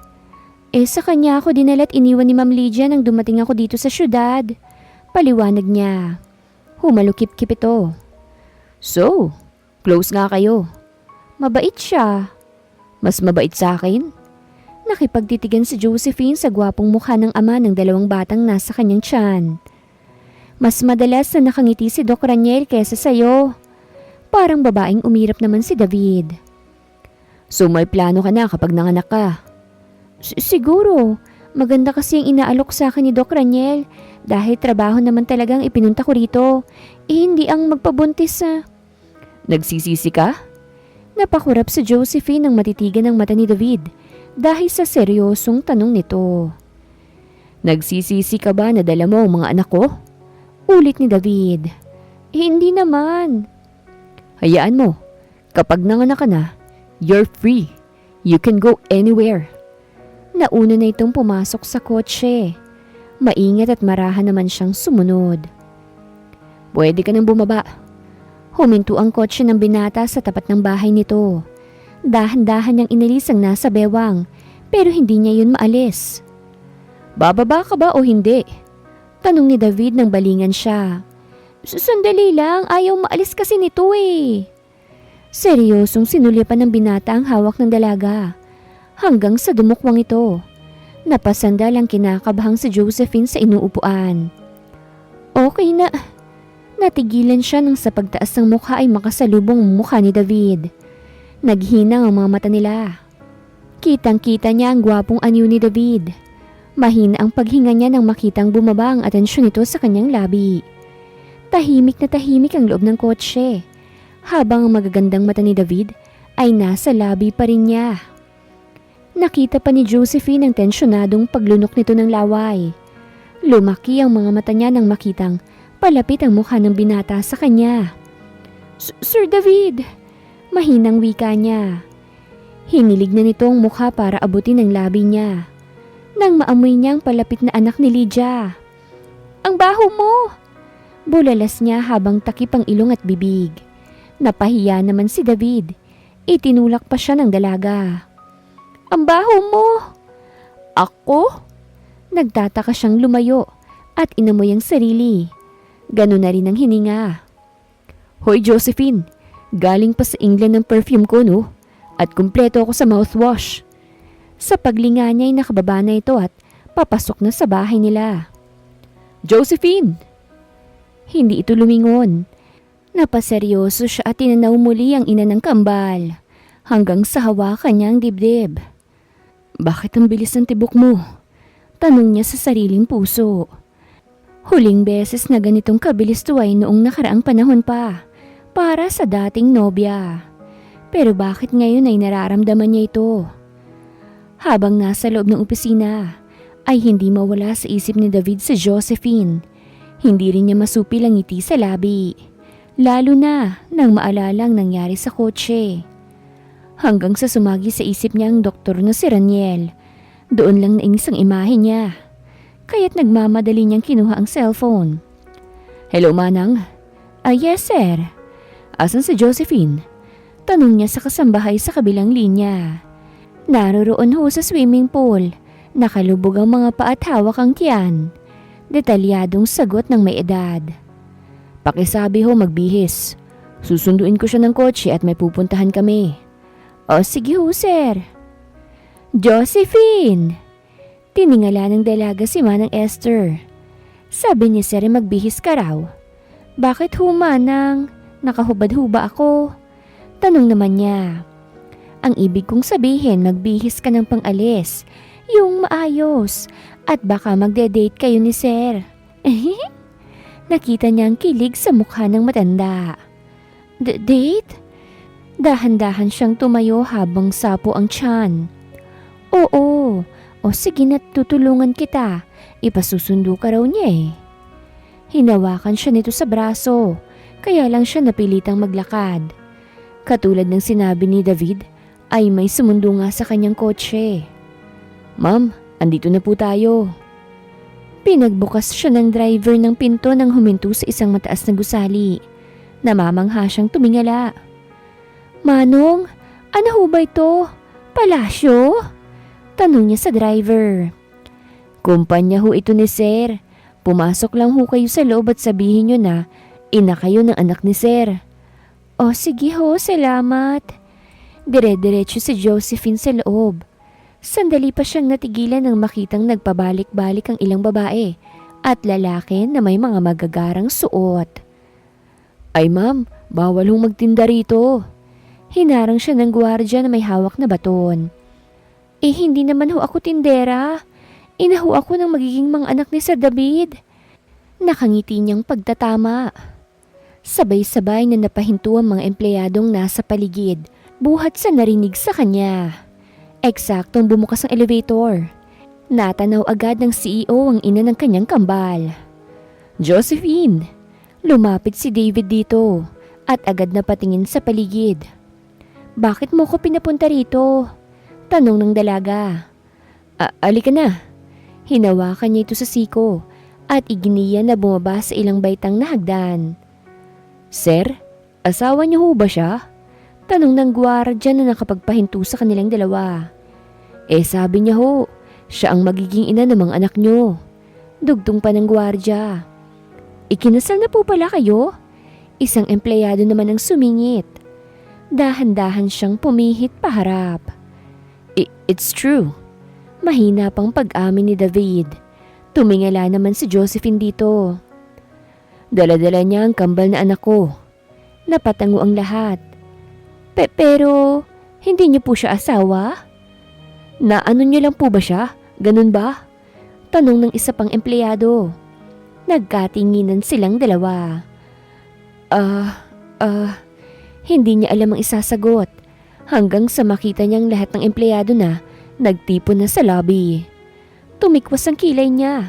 Sa kanya ako dinala't iniwan ni Ma'am Lydia nang dumating ako dito sa syudad. Paliwanag niya. Humalukip-kip ito. So, close nga kayo. Mabait siya. Mas mabait sa akin? Nakipagtitigan si Josephine sa gwapong mukha ng ama ng dalawang batang nasa kanyang tiyan. Mas madalas na nakangiti si Doc Raniel kesa sa'yo. Parang babaeng umirap naman si David. So may plano ka na kapag nanganak ka? Siguro. Maganda kasi ang inaalok sa akin ni Doc Raniel dahil trabaho naman talagang ipinunta ko rito. Hindi ang magpabuntis sa... Nagsisisi ka? Napakurap si Josephine nang matitigan ang mata ni David dahil sa seryosong tanong nito. Nagsisisi ka ba na dala mo ang mga anak ko? Ulit ni David. Hindi naman. Hayaan mo. Kapag nanganak ka na, you're free. You can go anywhere. Nauna na itong pumasok sa kotse. Maingat at marahan naman siyang sumunod. Pwede ka nang bumaba. Huminto ang kotse ng binata sa tapat ng bahay nito. Dahan-dahan niyang inalis ang nasa bewang pero hindi niya yun maalis. Bababa ka ba o hindi? Tanong ni David nang balingan siya. Sandali lang, ayaw maalis kasi nito eh. Seryosong sinulipan ng binata ang hawak ng dalaga. Hanggang sa dumukwang ito. Napasandal ang kinakabahang si Josephine sa inuupuan. Okay na. Natigilan siya nang sa pagtaas ng mukha ay makasalubong ang mukha ni David. Naghinang ang mga mata nila. Kitang-kita niya ang gwapong anyo ni David. Mahina ang paghinga niya nang makitang bumaba ang atensyon nito sa kanyang labi. Tahimik na tahimik ang loob ng kotse, habang ang magagandang mata ni David ay nasa labi pa rin niya. Nakita pa ni Josephine ang tensyonadong paglunok nito ng laway. Lumaki ang mga mata niya nang makitang palapit ang mukha ng binata sa kanya. Sir David! Mahinang wika niya. Hinilig na nito ang mukha para abutin ang labi niya. Nang maamoy niya ang palapit na anak ni Lydia. Ang baho mo! Bulalas niya habang takip ang ilong at bibig. Napahiya naman si David. Itinulak pa siya ng dalaga. Ang baho mo! Ako? Nagtataka siyang lumayo at inamoy ang sarili. Ganun na rin ang hininga. Hoy Josephine, galing pa sa England ng perfume ko no? At kumpleto ako sa mouthwash. Sa paglinga niya ay nakababa na ito at papasok na sa bahay nila. Josephine! Hindi ito lumingon. Napaseryoso siya at tinanaw muli ang ina ng kambal hanggang sa hawakan niya ang dibdib. Bakit ang bilis ng tibok mo? Tanong niya sa sariling puso. Huling beses na ganitong kabilis to ay noong nakaraang panahon pa para sa dating nobya. Pero bakit ngayon ay nararamdaman niya ito? Habang nasa loob ng opisina ay hindi mawala sa isip ni David si Josephine. Hindi rin niya masupil ang ngiti sa labi. Lalo na nang maalala ang nangyari sa kotse. Hanggang sa sumagi sa isip niya ang doktor na si Raniel. Doon lang nainis ang imahe niya. Kaya't nagmamadali niyang kinuha ang cellphone. Hello Manang? Yes sir. Asan si Josephine? Tanong niya sa kasambahay sa kabilang linya. Naroroon ho sa swimming pool. Nakalubog ang mga paa at hawak ang tiyan. Detalyadong sagot ng may edad. Pakisabi ho magbihis. Susunduin ko siya ng kotse at may pupuntahan kami. O sige ho sir. Josephine! Tiningala ng dalaga si Manang Esther. Sabi ni sir magbihis ka raw. Bakit ho Manang? Nakahubad ho ba ako? Tanong naman niya. Ang ibig kong sabihin magbihis ka ng pang-alis. Yung maayos. At baka magde-date kayo ni sir. Nakita niya ang kilig sa mukha ng matanda. Date? Dahan-dahan siyang tumayo habang sapo ang tiyan. Oo, o sige na tutulungan kita. Ipasusundo ka raw niya eh. Hinawakan siya nito sa braso, kaya lang siya napilitang maglakad. Katulad ng sinabi ni David, ay may sumundo nga sa kanyang kotse. Ma'am, andito na po tayo. Pinagbukas siya ng driver ng pinto nang huminto sa isang mataas na gusali. Namamangha siyang tumingala. Manong, ano ho ba ito? Palasyo? Tanong niya sa driver. Kumpanya ho ito ni sir. Pumasok lang ho kayo sa loob at sabihin nyo na ina kayo ng anak ni sir. O sige ho, salamat. Dire-diretso si Josephine sa loob. Sandali pa siyang natigilan nang makitang nagpabalik-balik ang ilang babae at lalaki na may mga magagarang suot. Ay ma'am, bawal hong magtinda rito. Hinarang siya ng gwardiya na may hawak na baton. Hindi naman ho ako tindera. Ina ho ako ng magiging mga anak ni Sir David. Nakangiti niyang pagtatama. Sabay-sabay na napahinto ang mga empleyadong nasa paligid, buhat sa narinig sa kanya. Eksaktong bumukas ang elevator. Natanaw agad ng CEO ang ina ng kanyang kambal. Josephine! Lumapit si David dito at agad na patingin sa paligid. Bakit mo ko pinapunta rito? Tanong ng dalaga. Alika na. Hinawakan niya ito sa siko at iginiya na bumaba sa ilang baitang na hagdan. Sir, asawa niyo ho ba siya? Tanong ng gwardiya na nakapagpahinto sa kanilang dalawa. Sabi niya ho, siya ang magiging ina ng mga anak niyo. Dugtong pa ng gwardiya. Ikinasal na po pala kayo? Isang empleyado naman ang sumingit. Dahan-dahan siyang pumihit paharap. It's true. Mahina pang pag-amin ni David. Tumingala naman si Josephine dito. Dala-dala niya ang kambal na anak ko. Napatango ang lahat. Pero, hindi niyo po siya asawa? Naano niyo lang po ba siya? Ganun ba? Tanong ng isa pang empleyado. Nagkatinginan silang dalawa. Hindi niya alam ang isasagot hanggang sa makita niyang lahat ng empleyado na Nagtipon na sa lobby. Tumikwas ang kilay niya.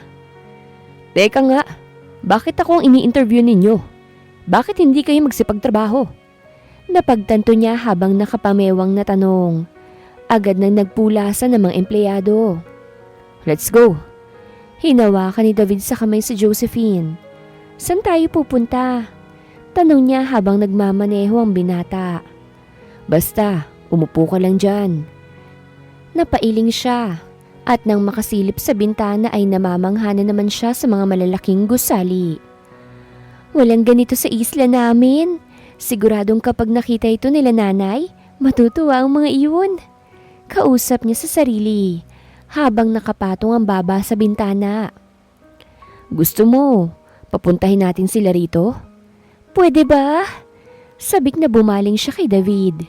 Teka nga, bakit ako ang ini-interview ninyo? Bakit hindi kayo magsipagtrabaho? Napagtanto niya habang nakapamewang na tanong. Agad nang nagpulasan ng mga empleyado. Let's go. Hinawakan ni David sa kamay si Josephine. Saan tayo pupunta? Tanong niya habang nagmamaneho ang binata. Basta, umupo ka lang dyan. Napailing siya at nang makasilip sa bintana ay namamangha na naman siya sa mga malalaking gusali. Walang ganito sa isla namin. Siguradong kapag nakita ito nila nanay, matutuwa ang mga iyon. Kausap niya sa sarili habang nakapatong ang baba sa bintana. Gusto mo, papuntahin natin sila rito? Pwede ba? Sabik na bumaling siya kay David.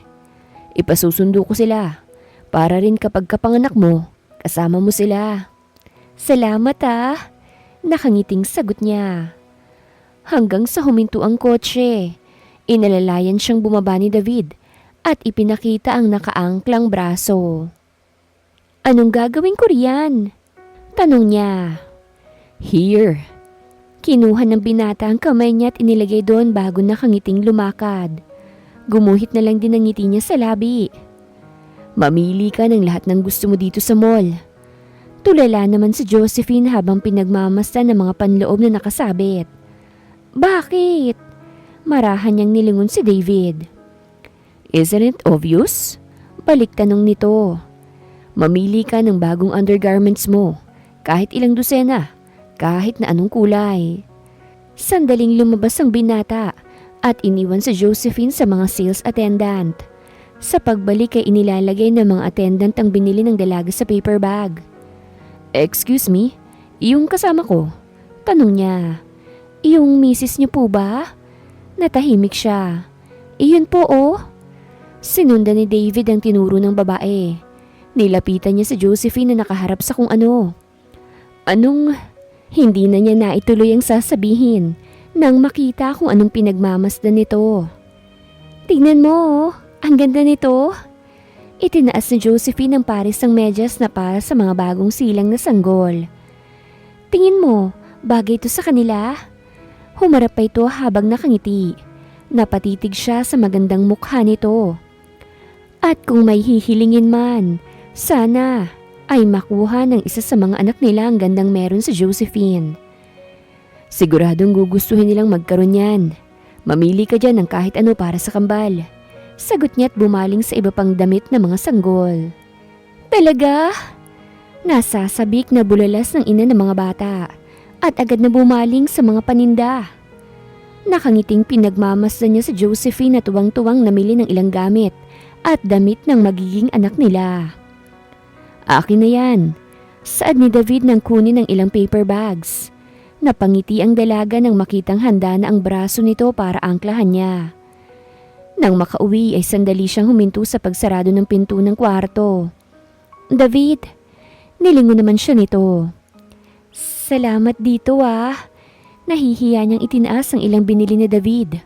Ipasusundo ko sila. Para rin kapag kapanganak mo, kasama mo sila. Salamat ah, nakangiting sagot niya. Hanggang sa huminto ang kotse, inalalayan siyang bumaba ni David at ipinakita ang nakaangklang braso. Anong gagawin ko riyan? Tanong niya. Here. Kinuha ng binata ang kamay niya at inilagay doon bago nakangiting lumakad. Gumuhit na lang din ang ngiti niya sa labi. Mamili ka ng lahat ng gusto mo dito sa mall. Tulala naman si Josephine habang pinagmamasdan ng mga panloob na nakasabit. Bakit? Marahan niyang nilingon si David. Isn't it obvious? Balik tanong nito. Mamili ka ng bagong undergarments mo, kahit ilang dosena, kahit na anong kulay. Sandaling lumabas ang binata at iniwan si Josephine sa mga sales attendant. Sa pagbalik ay inilalagay ng mga attendant ang binili ng dalaga sa paper bag. Excuse me, yung kasama ko? Tanong niya. Yung misis niyo po ba? Natahimik siya. Iyon po oh. Sinundan ni David ang tinuro ng babae. Nilapitan niya si Josephine na nakaharap sa kung ano. Anong... Hindi na niya naituloy ang sasabihin nang makita kung anong pinagmamasdan nito. Tingnan mo oh. Ang ganda nito. Itinaas ni Josephine ang pares ng medyas na para sa mga bagong silang na sanggol. Tingin mo, bagay ito sa kanila? Humarap pa ito habang nakangiti. Napatitig siya sa magandang mukha nito. At kung may hihilingin man, sana ay makuha ng isa sa mga anak nila ang gandang meron sa Josephine. Siguradong gugustuhin nilang magkaroon yan. Mamili ka dyan ng kahit ano para sa kambal. Sagot niya at bumaling sa iba pang damit na mga sanggol. Talaga? Nasasabik na bulalas ng ina ng mga bata at agad na bumaling sa mga paninda. Nakangiting pinagmamasdan niya sa Josephine na tuwang-tuwang namili ng ilang gamit at damit ng magiging anak nila. Akin na yan. Saad ni David nang kunin ang ilang paper bags. Napangiti ang dalaga nang makitang handa na ang braso nito para angklahan niya. Nang makauwi ay sandali siyang huminto sa pagsarado ng pinto ng kwarto. David, nilingon naman siya nito. Salamat dito ah. Nahihiya niyang itinaas ang ilang binili ni David.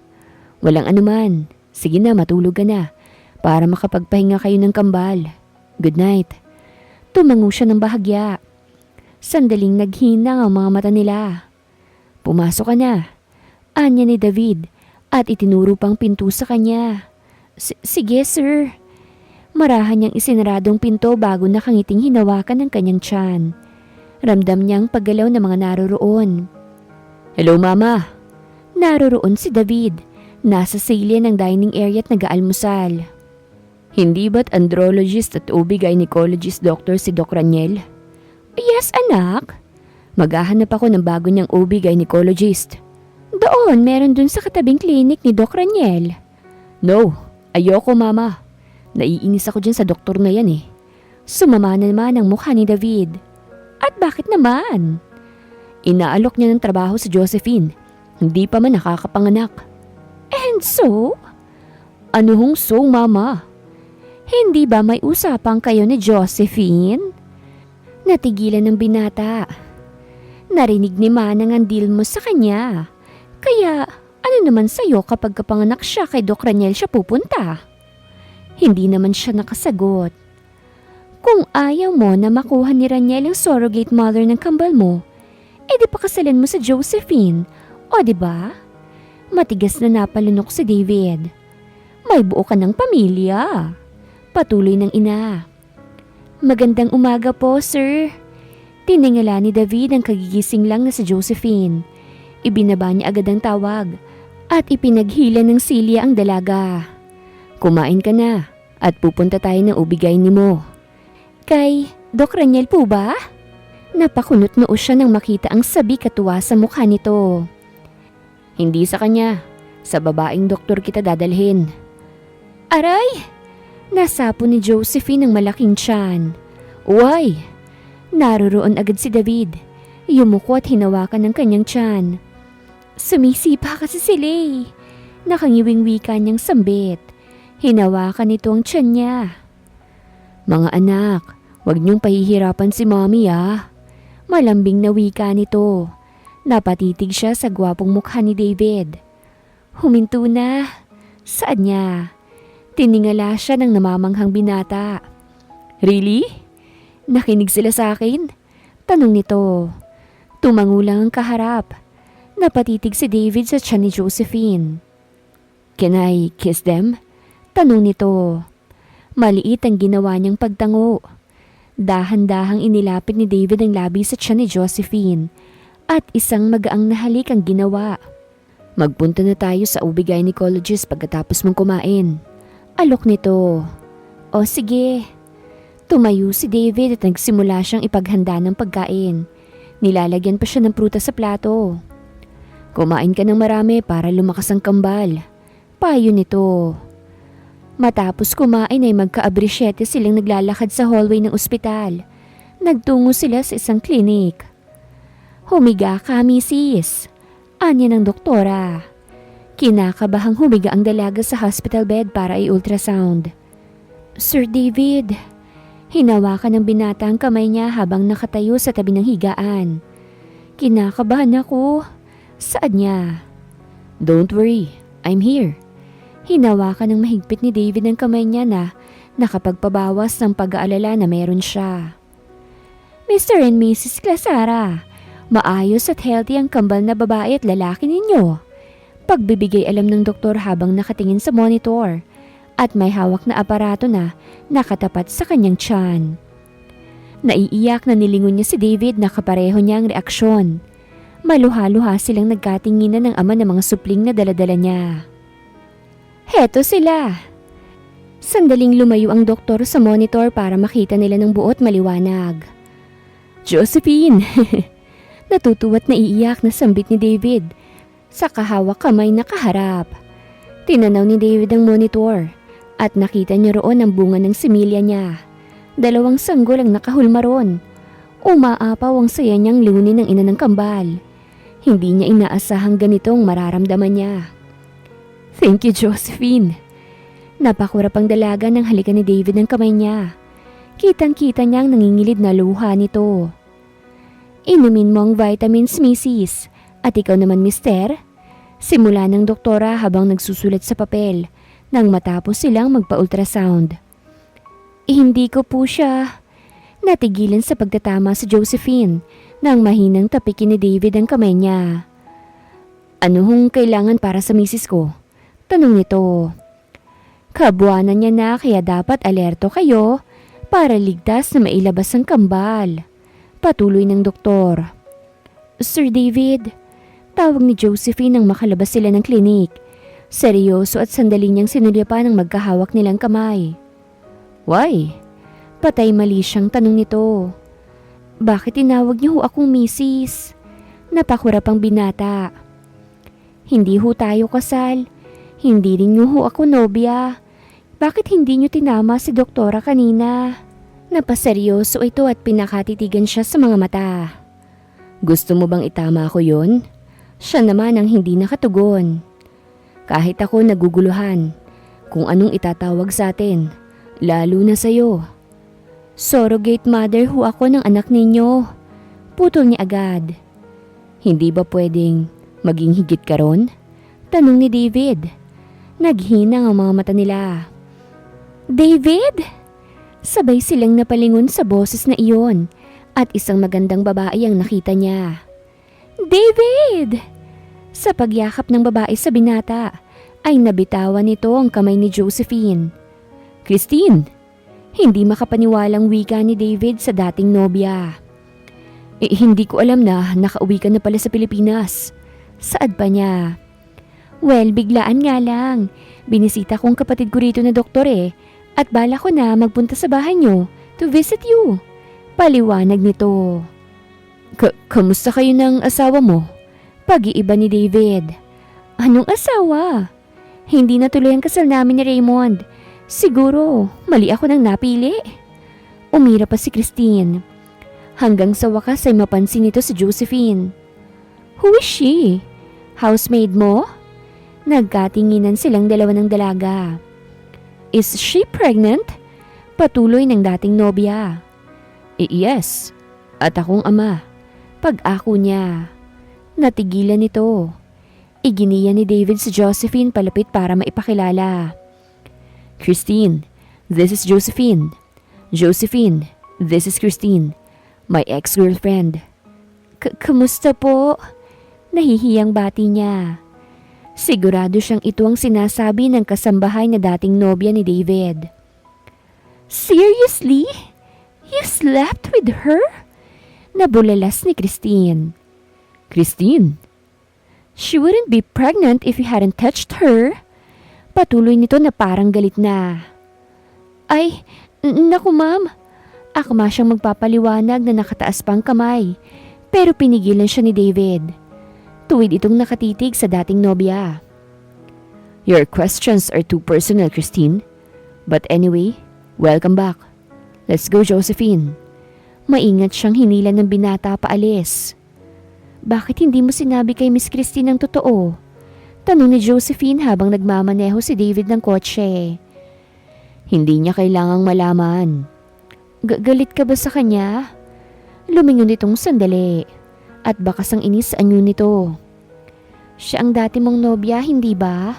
Walang anuman. Sige na, matulog ka na para makapagpahinga kayo ng kambal. Good night. Tumango siya ng bahagya. Sandaling naghinang ang mga mata nila. Pumasok ka na. Anya ni David. At itinuro pang pinto sa kanya. Sige sir. Marahan niyang isinaradong pinto bago nakangiting hinawakan ng kanyang tiyan. Ramdam niyang paggalaw ng mga naroroon. Hello mama. Naroroon si David. Nasa silya ng dining area at nag-aalmusal. Hindi ba't andrologist at OB-gynecologist doctor si Doc Raniel? Yes anak. Maghahanap ako ng bago niyang OB-gynecologist. Doon, meron dun sa katabing klinik ni Doc Raniel. No, ayoko mama. Naiinis ako dyan sa doktor na yan eh. Sumama na naman ang mukha ni David. At bakit naman? Inaalok niya ng trabaho sa Josephine. Hindi pa man nakakapanganak. And so? Ano hong so mama? Hindi ba may usapang kayo ni Josephine? Natigilan ng binata. Narinig ni Manang ang deal mo sa kanya. Kaya, ano naman sa'yo kapag kapanganak siya kay Doc Raniel siya pupunta? Hindi naman siya nakasagot. Kung ayaw mo na makuha ni Raniel ang surrogate mother ng kambal mo, di pakasalan mo sa Josephine, o di ba? Matigas na napalunok si David. May buo ka ng pamilya. Patuloy ng ina. Magandang umaga po, sir. Tiningala ni David ang kagigising lang na si Josephine. Ibinaba niya agad ang tawag at ipinaghila ng Celia ang dalaga. Kumain ka na at pupunta tayo ng ubigay ni mo. Kay Doc Raniel po ba? Napakunot noo siya nang makita ang sabi katuwa sa mukha nito. Hindi sa kanya, sa babaeng doktor kita dadalhin. Aray! Nasapo ni Josephine ng malaking tiyan. Uway! Naroroon agad si David. Yumuko at hinawakan ng kanyang tiyan. Sumisipa kasi sila eh. Nakangiwing wika niyang sambit. Hinawakan nito ang tiyan niya. Mga anak, huwag niyong pahihirapan si mommy ah. Malambing na wika nito. Napatitig siya sa gwapong mukha ni David. Huminto na. Saan niya? Tiningala siya ng namamanghang binata. Really? Nakinig sila sa akin? Tanong nito. Tumangulang ang kaharap. Napatitig si David sa tiyan ni Josephine. Can I kiss them? Tanong nito. Maliit ang ginawa niyang pagtango. Dahan-dahang inilapit ni David ang labi sa tiyan ni Josephine at isang magaang na halik ang ginawa. Magpunta na tayo sa OB gynecologist pagkatapos mong kumain. Alok nito. O sige. Tumayo si David at nagsimula siyang ipaghanda ng pagkain. Nilalagyan pa siya ng prutas sa plato. Kumain ka ng marami para lumakas ang kambal. Payo nito. Matapos kumain ay magka-abrisyete silang naglalakad sa hallway ng ospital. Nagtungo sila sa isang klinik. Humiga ka, misis. Anya ng doktora. Kinakabahang humiga ang dalaga sa hospital bed para i-ultrasound. Sir David, hinawakan ng binata ang kamay niya habang nakatayo sa tabi ng higaan. Kinakabahan ako. Saan niya? Don't worry, I'm here. Hinawakan ng mahigpit ni David ang kamay niya na nakapagpabawas ng pag-aalala na meron siya. Mr. and Mrs. Clasara, maayos at healthy ang kambal na babae at lalaki ninyo. Pagbibigay alam ng doktor habang nakatingin sa monitor at may hawak na aparato na nakatapat sa kanyang tiyan. Naiiyak na nilingon niya si David na kapareho niya ang reaksyon. Maluha-luha silang nagkatinginan ng ama ng mga supling na daladala niya. Heto sila. Sandaling lumayo ang doktor sa monitor para makita nila ng buot maliwanag. Josephine! Natutuwa't naiiyak na sambit ni David sa kahawak kamay na kaharap. Tinanaw ni David ang monitor at nakita niya roon ang bunga ng similya niya. 2 sanggol ang nakahulma ron. Umaapaw ang saya niyang lunin ng ina ng kambal. Hindi niya inaasahang ganitong mararamdaman niya. Thank you, Josephine. Napakurap ang dalaga nang halikan ni David ang kamay niya. Kitang-kita niya ang nangingilid na luha nito. Inumin mo ang vitamins, Mrs. At ikaw naman, Mister? Simula ng doktora habang nagsusulat sa papel nang matapos silang magpa-ultrasound. Hindi ko po siya. Natigilan sa pagtatama si Josephine nang mahinang tapikin ni David ang kamay niya. Ano hong kailangan para sa misis ko? Tanong nito. Kabuanan niya na kaya dapat alerto kayo para ligtas na mailabas ang kambal. Patuloy ng doktor. Sir David, tawag ni Josephine nang makalabas sila ng klinik. Seryoso at sandali niyang sinulyapan ang magkahawak nilang kamay. Why? Patay mali siyang tanong nito. Bakit tinawag niyo ho akong misis? Napakurap ang binata. Hindi ho tayo kasal. Hindi rin niyo ho ako nobya. Bakit hindi niyo tinama si doktora kanina? Napaseryoso ito at pinakatitigan siya sa mga mata. Gusto mo bang itama ako yon? Siya naman ang hindi nakatugon. Kahit ako naguguluhan kung anong itatawag sa atin, lalo na sa'yo. Surrogate mother ho ako ng anak ninyo. Putol niya agad. Hindi ba pwedeng maging higit ka ron? Tanong ni David. Naghinang ang mga mata nila. David? Sabay silang napalingon sa boses na iyon at isang magandang babae ang nakita niya. David! Sa pagyakap ng babae sa binata ay nabitawan nito ang kamay ni Josephine. Christine! Hindi makapaniwalang wika ni David sa dating nobya. Hindi ko alam na nakauwi ka na pala sa Pilipinas. Saad pa niya. Well, biglaan nga lang. Binisita kong kapatid ko rito na doktor at bala ko na magpunta sa bahay niyo to visit you. Paliwanag nito. Kamusta kayo ng asawa mo? Pag-iiba ni David. Anong asawa? Hindi natuloy ang kasal namin ni Raymond. Siguro, mali ako nang napili. Umira pa si Christine. Hanggang sa wakas ay mapansin nito si Josephine. Who is she? Housemaid mo? Nagkatinginan silang dalawa ng dalaga. Is she pregnant? Patuloy ng dating nobya. Yes, at akong ama. Pag-ako niya. Natigilan nito. Iginiya ni David si Josephine palapit para maipakilala. Christine, this is Josephine. Josephine, this is Christine, my ex-girlfriend. Kamusta po? Nahihiyang bati niya. Sigurado siyang ito ang sinasabi ng kasambahay na dating nobya ni David. Seriously? You slept with her? Nabulalas ni Christine. Christine? She wouldn't be pregnant if you hadn't touched her. Patuloy nito na parang galit na. Ay, naku ma'am. Akma siyang magpapaliwanag na nakataas pang kamay. Pero pinigilan siya ni David. Tuwid itong nakatitig sa dating nobya. Your questions are too personal, Christine. But anyway, welcome back. Let's go, Josephine. Maingat siyang hinila ng binata paalis. Bakit hindi mo sinabi kay Miss Christine ang totoo? Tanong ni Josephine habang nagmamaneho si David ng kotse. Hindi niya kailangang malaman. Galit ka ba sa kanya? Lumingon itong sandali at bakas ang inis sa anyo nito. Siya ang dati mong nobya, hindi ba?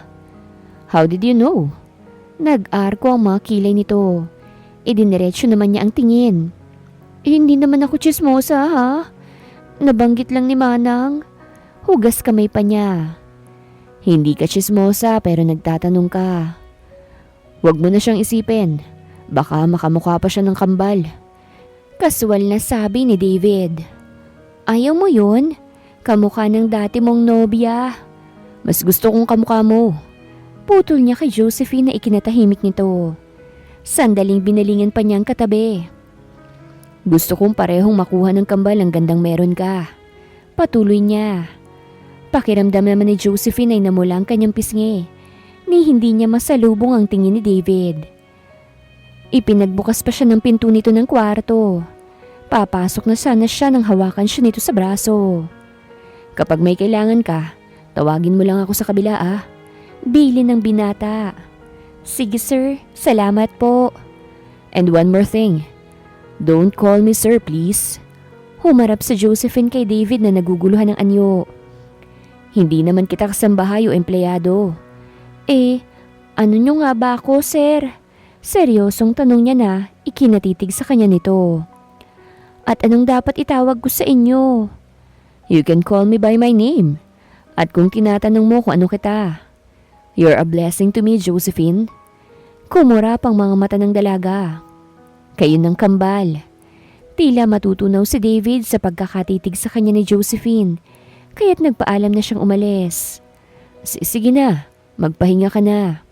How did you know? Nag-arko ang mga kilay nito. Idiniretso naman niya ang tingin. Hindi naman ako chismosa ha? Nabanggit lang ni Manang. Hugas kamay pa niya. Hindi ka chismosa pero nagtatanong ka. Huwag mo na siyang isipin. Baka makamukha pa siya ng kambal. Kaswal na sabi ni David. Ayaw mo yun? Kamukha ng dati mong nobya. Mas gusto kong kamukha mo. Putol niya kay Josephine na ikinatahimik nito. Sandaling binalingan pa niyang katabi. Gusto kong parehong makuha ng kambal ang gandang meron ka. Patuloy niya. Pakiramdam naman ni Josephine ay namula ang kanyang pisngi. Ni hindi niya masalubong ang tingin ni David. Ipinagbukas pa siya ng pinto nito ng kwarto. Papasok na sana siya nang hawakan siya nito sa braso. Kapag may kailangan ka, tawagin mo lang ako sa kabila Bilin ng binata. Sige sir, salamat po. And one more thing. Don't call me sir please. Humarap sa Josephine kay David na naguguluhan ng anyo. Hindi naman kita kasambahay o empleyado. Ano nyo nga ba ako, sir? Seryosong tanong niya na ikinatitig sa kanya nito. At anong dapat itawag ko sa inyo? You can call me by my name. At kung tinatanong mo kung ano kita. You're a blessing to me, Josephine. Kumura pang mga mata ng dalaga. Kayo ng kambal. Tila matutunaw si David sa pagkakatitig sa kanya ni Josephine. Kaya't nagpaalam na siyang umalis. Sige na, magpahinga ka na.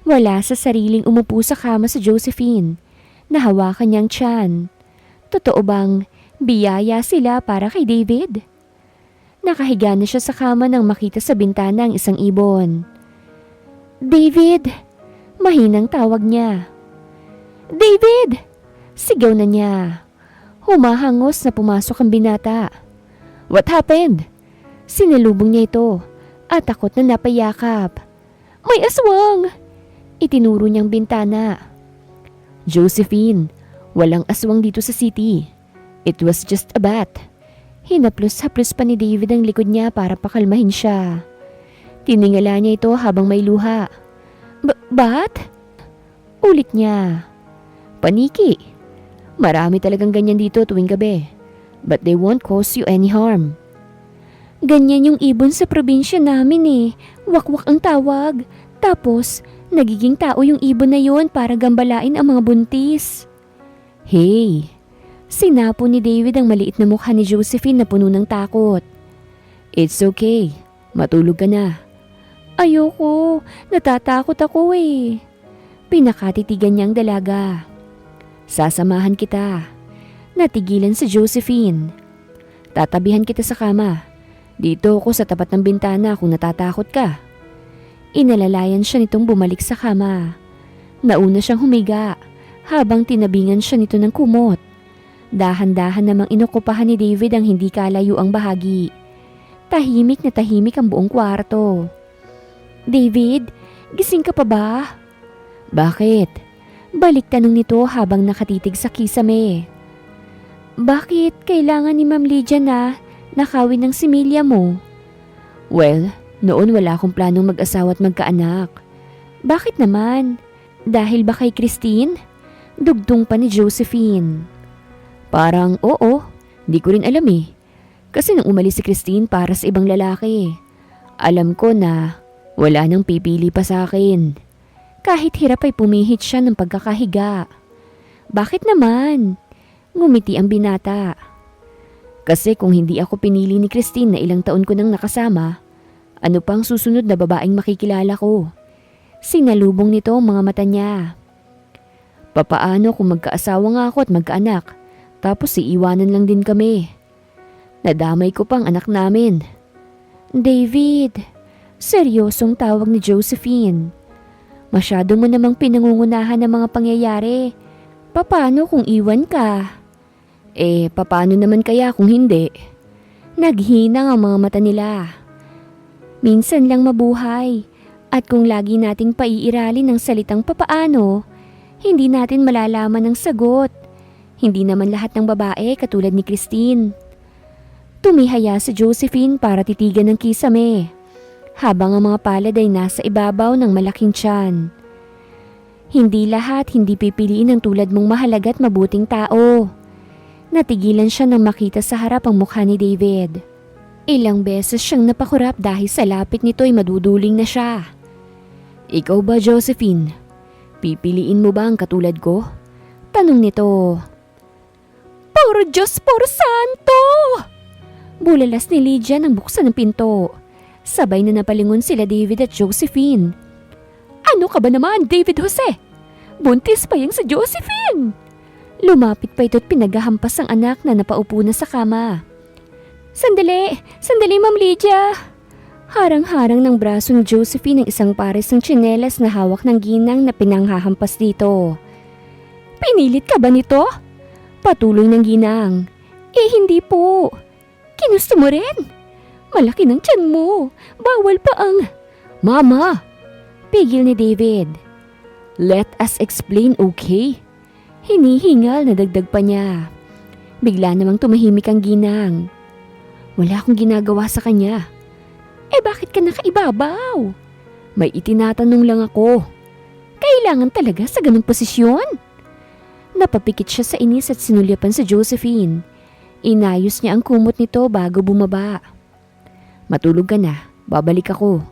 Wala sa sariling umupo sa kama sa Josephine. Nahawakan niyang tiyan. Totoo bang biyaya sila para kay David? Nakahiga na siya sa kama nang makita sa bintana ang isang ibon. David! Mahinang tawag niya. David! Sigaw na niya. Humahangos na pumasok ang binata. What happened? Sinalubong niya ito at takot na napayakap. May aswang! Itinuro niyang bintana. Josephine, walang aswang dito sa city. It was just a bat. Hinaplos-haplos pa ni David ang likod niya para pakalmahin siya. Tiningala niya ito habang may luha. Bat? Ulit niya. Paniki. Marami talagang ganyan dito tuwing gabi. But they won't cause you any harm. Ganyan yung ibon sa probinsya namin eh. Wakwak ang tawag. Tapos, nagiging tao yung ibon na yon para gambalain ang mga buntis. Hey! Sinapo ni David ang maliit na mukha ni Josephine na puno ng takot. It's okay. Matulog ka na. Ayoko. Natatakot ako eh. Pinakatitigan niyang dalaga. Sasamahan kita. Natigilan si Josephine. Tatabihan kita sa kama. Dito ako sa tapat ng bintana kung natatakot ka. Inalalayan siya nitong bumalik sa kama. Nauna siyang humiga habang tinabingan siya nito ng kumot. Dahan-dahan namang inokupahan ni David ang hindi kalayo ang bahagi. Tahimik na tahimik ang buong kwarto. David, gising ka pa ba? Bakit? Balik tanong nito habang nakatitig sa kisame. Bakit kailangan ni Ma'am Lydia na nakawin ng similya mo? Well, noon wala akong planong mag-asawa at magkaanak. Bakit naman? Dahil ba kay Christine? Dugtong pa ni Josephine. Parang oo, di ko rin alam eh. Kasi nung umalis si Christine para sa ibang lalaki, alam ko na wala nang pipili pa sa akin. Kahit hirap ay pumihit siya ng pagkakahiga. Bakit naman? Ngumiti ang binata. Kasi kung hindi ako pinili ni Christine na ilang taon ko nang nakasama, ano pang susunod na babaeng makikilala ko? Sinalubong nito ang mga mata niya. Papaano kung magkaasawa nga ako at magkaanak, tapos iiwanan lang din kami? Nadamay ko pang anak namin. David, seryosong tawag ni Josephine. Masyado mo namang pinangungunahan ng mga pangyayari. Paano kung iwan ka? Paano naman kaya kung hindi? Naghinang ang mga mata nila. Minsan lang mabuhay. At kung lagi nating paiiralin ng salitang papaano, hindi natin malalaman ang sagot. Hindi naman lahat ng babae katulad ni Christine. Tumihaya si Josephine para titigan ng kisame, habang ang mga palad ay nasa ibabaw ng malaking tiyan. Hindi lahat hindi pipiliin ng tulad mong mahalaga at mabuting tao. Natigilan siya nang makita sa harap ang mukha ni David. Ilang beses siyang napakurap dahil sa lapit nito ay maduduling na siya. Ikaw ba, Josephine? Pipiliin mo ba ang katulad ko? Tanong nito. Por Diyos, por Santo! Bulalas ni Lydia nang buksan ng pinto. Sabay na napalingon sila David at Josephine. Ano ka ba naman, David Jose? Buntis pa yung sa Josephine! Lumapit pa ito't pinaghahampas ang anak na napaupo na sa kama. Sandali Ma'am Lydia! Harang-harang ng braso ni Josephine ang isang pares ng tsinelas na hawak ng ginang na pinanghahampas dito. Pinilit ka ba nito? Patuloy ng ginang. Hindi po. Kinusto mo rin? Malaki ng tiyan mo. Bawal pa ang... Mama! Pigil ni David. Let us explain, okay? Hinihingal na dagdag pa niya. Bigla namang tumahimik ang ginang. Wala akong ginagawa sa kanya. Bakit ka nakaibabaw? May itinatanong lang ako. Kailangan talaga sa ganung posisyon? Napapikit siya sa inis at sinulyapan sa Josephine. Inayos niya ang kumot nito bago bumaba. Matulog ka na, babalik ako.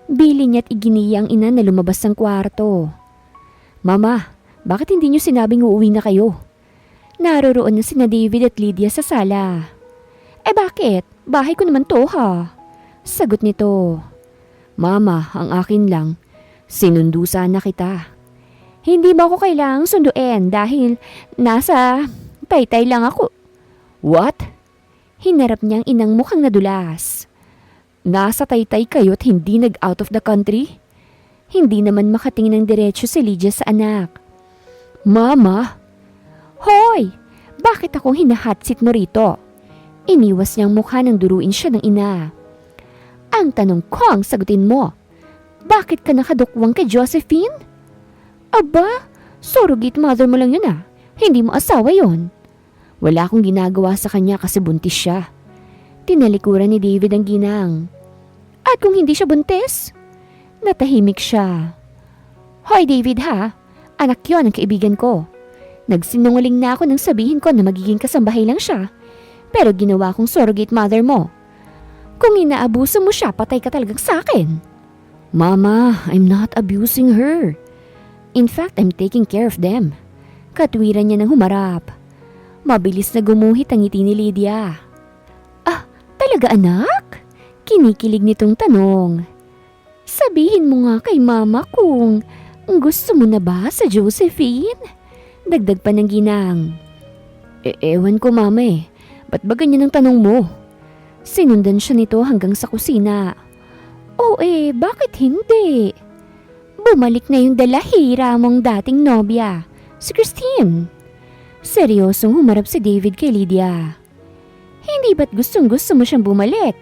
Bili niya at iginiya ang ina na lumabas ng kwarto. Mama, bakit hindi niyo sinabing uuwi na kayo? Naroroon na sina David at Lydia sa sala. Bakit? Bahay ko naman to ha. Sagot nito. Mama, ang akin lang. Sinundo sana kita. Hindi ba ako kailangang sunduin dahil nasa taytay lang ako? What? Hinarap niyang inang mukhang nadulas. Nasa taytay kayo at hindi nag-out of the country? Hindi naman makatingin ng diretsyo si Lydia sa anak. Mama! Hoy! Bakit akong hinahatsit mo rito? Iniwas niyang mukha nang duruin siya ng ina. Ang tanong ko ang sagutin mo. Bakit ka nakadukwang kay Josephine? Aba, surrogate mother mo lang yun ah. Hindi mo asawa yon. Wala akong ginagawa sa kanya kasi buntis siya. Tinalikuran ni David ang ginang. At kung hindi siya buntis? Natahimik siya. Hoy David ha, anak yon ang kaibigan ko. Nagsinungaling na ako nang sabihin ko na magiging kasambahay lang siya. Pero ginawa kong surrogate mother mo. Kung inaabuso mo siya, patay ka talagang sa akin. Mama, I'm not abusing her. In fact, I'm taking care of them. Katwiran niya nang humarap. Mabilis na gumuhit ang ngiti ni Lydia. Ah, talaga anak? Kinikilig nitong tanong. Sabihin mo nga kay mama kung gusto mo na ba sa Josephine? Dagdag pa ng ginang. Ewan ko mama eh. Ba't ba ganyan ang tanong mo? Sinundan siya nito hanggang sa kusina. Bakit hindi? Bumalik na yung dalahira mong dating nobya, si Christine. Seryosong humarap si David kay Lydia. Hindi ba't gustong-gusto mo siyang bumalik?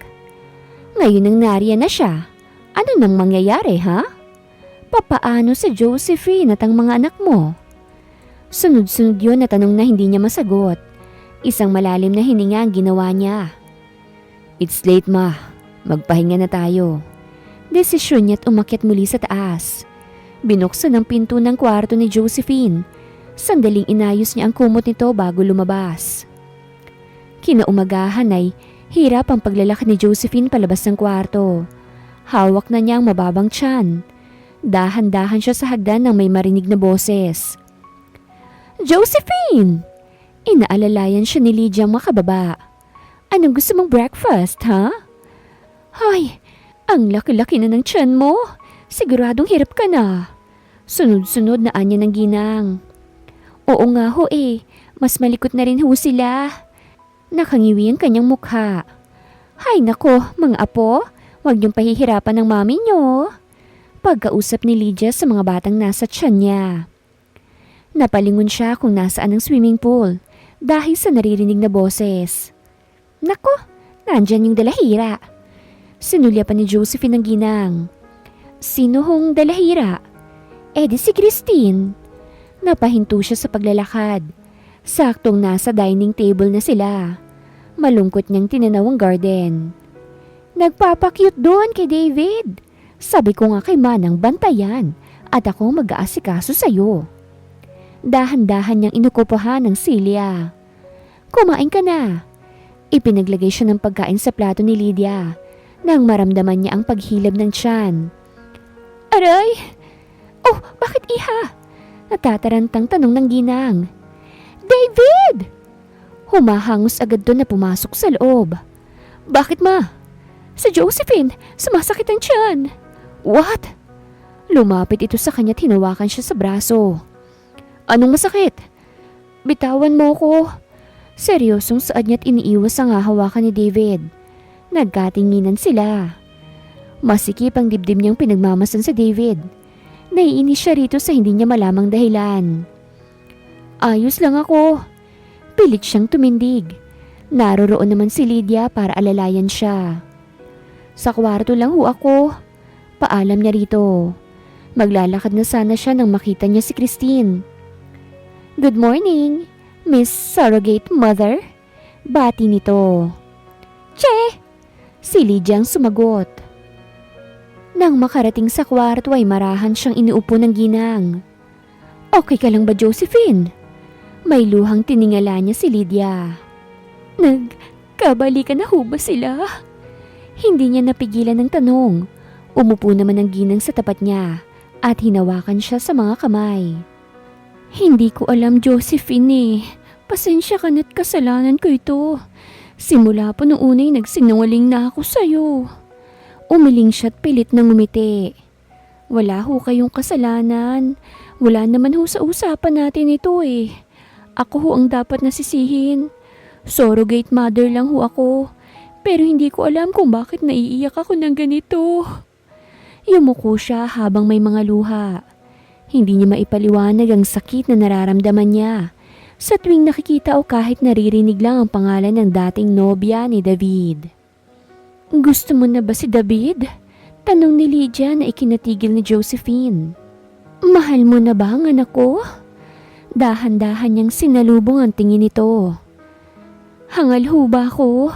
Ngayon nang nariyan na siya, ano nang mangyayari ha? Papaano si Josephine at ang mga anak mo? Sunod-sunod yun na tanong na hindi niya masagot. Isang malalim na hininga ang ginawa niya. It's late ma, magpahinga na tayo. Desisyon niya't umakyat muli sa taas. Binuksan ang pinto ng kwarto ni Josephine. Sandaling inayos niya ang kumot nito bago lumabas. Kinaumagahan ay hirap ang paglalakad ni Josephine palabas ng kwarto. Hawak na niya ang mababang tiyan. Dahan-dahan siya sa hagdan nang may marinig na boses. Josephine! Inaalalayan siya ni Lydia makababa. Anong gusto mong breakfast, ha? Hay, ang laki-laki na ng tiyan mo. Siguradong hirap ka na. Sunod-sunod na anya ng ginang. Oo nga ho mas malikot na rin ho sila. Nakangiwi ang kanyang mukha. Hay nako, mga apo, huwag niyong pahihirapan ng mami niyo. Pagkausap ni Lydia sa mga batang nasa tiyan niya. Napalingon siya kung nasaan ang swimming pool dahil sa naririnig na boses. Nako, nandyan yung dalahira. Sinulya pa ni Josephine ang ginang. Sino hong dalahira? Di si Christine. Napahinto siya sa paglalakad. Saktong nasa dining table na sila. Malungkot niyang tinanaw ang garden. Nagpapakyut doon kay David. Sabi ko nga kay Manang bantayan at ako mag-aasikaso sa'yo. Dahan-dahan niyang inukupahan ng Celia. Kumain ka na. Ipinaglagay siya ng pagkain sa plato ni Lydia nang maramdaman niya ang paghilab ng tiyan. Aray! Oh, bakit iha? Natatarantang tanong ng ginang. David! Humahangos agad doon na pumasok sa loob. Bakit ma? Sa Josephine, sumasakit ang tiyan. What? Lumapit ito sa kanya at hinawakan siya sa braso. Anong masakit? Bitawan mo ko. Seryosong saad niya't iniiwas ang hahawakan ni David. Nagkatinginan sila. Masikip ang dibdib niyang pinagmamasan sa David. Naiinis siya rito sa hindi niya malamang dahilan. Ayos lang ako. Pilit siyang tumindig. Naroroon naman si Lydia para alalayan siya. Sa kwarto lang ho ako. Paalam niya rito. Maglalakad na sana siya nang makita niya si Christine. Good morning, Miss Surrogate Mother. Bati nito. Che! Si Lydia ang sumagot. Nang makarating sa kwarto ay marahan siyang iniupo ng ginang. Okay ka lang ba, Josephine? May luhang tiningala niya si Lydia. Nagkabalikan na ho ba sila? Hindi niya napigilan ng tanong. Umupo naman ang ginang sa tapat niya at hinawakan siya sa mga kamay. Hindi ko alam, Josephine. Pasensya ka na't kasalanan ko ito. Simula po noong unay nagsinungaling na ako sa'yo. Umiling siya't pilit na ngumiti. Wala ho kayong kasalanan. Wala naman ho sa usapan natin ito Ako ho ang dapat nasisihin. Surrogate mother lang ho ako. Pero hindi ko alam kung bakit naiiyak ako ng ganito. Yumuko siya habang may mga luha. Hindi niya maipaliwanag ang sakit na nararamdaman niya sa tuwing nakikita o kahit naririnig lang ang pangalan ng dating nobya ni David. Gusto mo na ba si David? Tanong ni Lydia na ikinatigil ni Josephine. Mahal mo na ba ang anak ko? Dahan-dahan niyang sinalubong ang tingin nito. Hangal ho ba ako?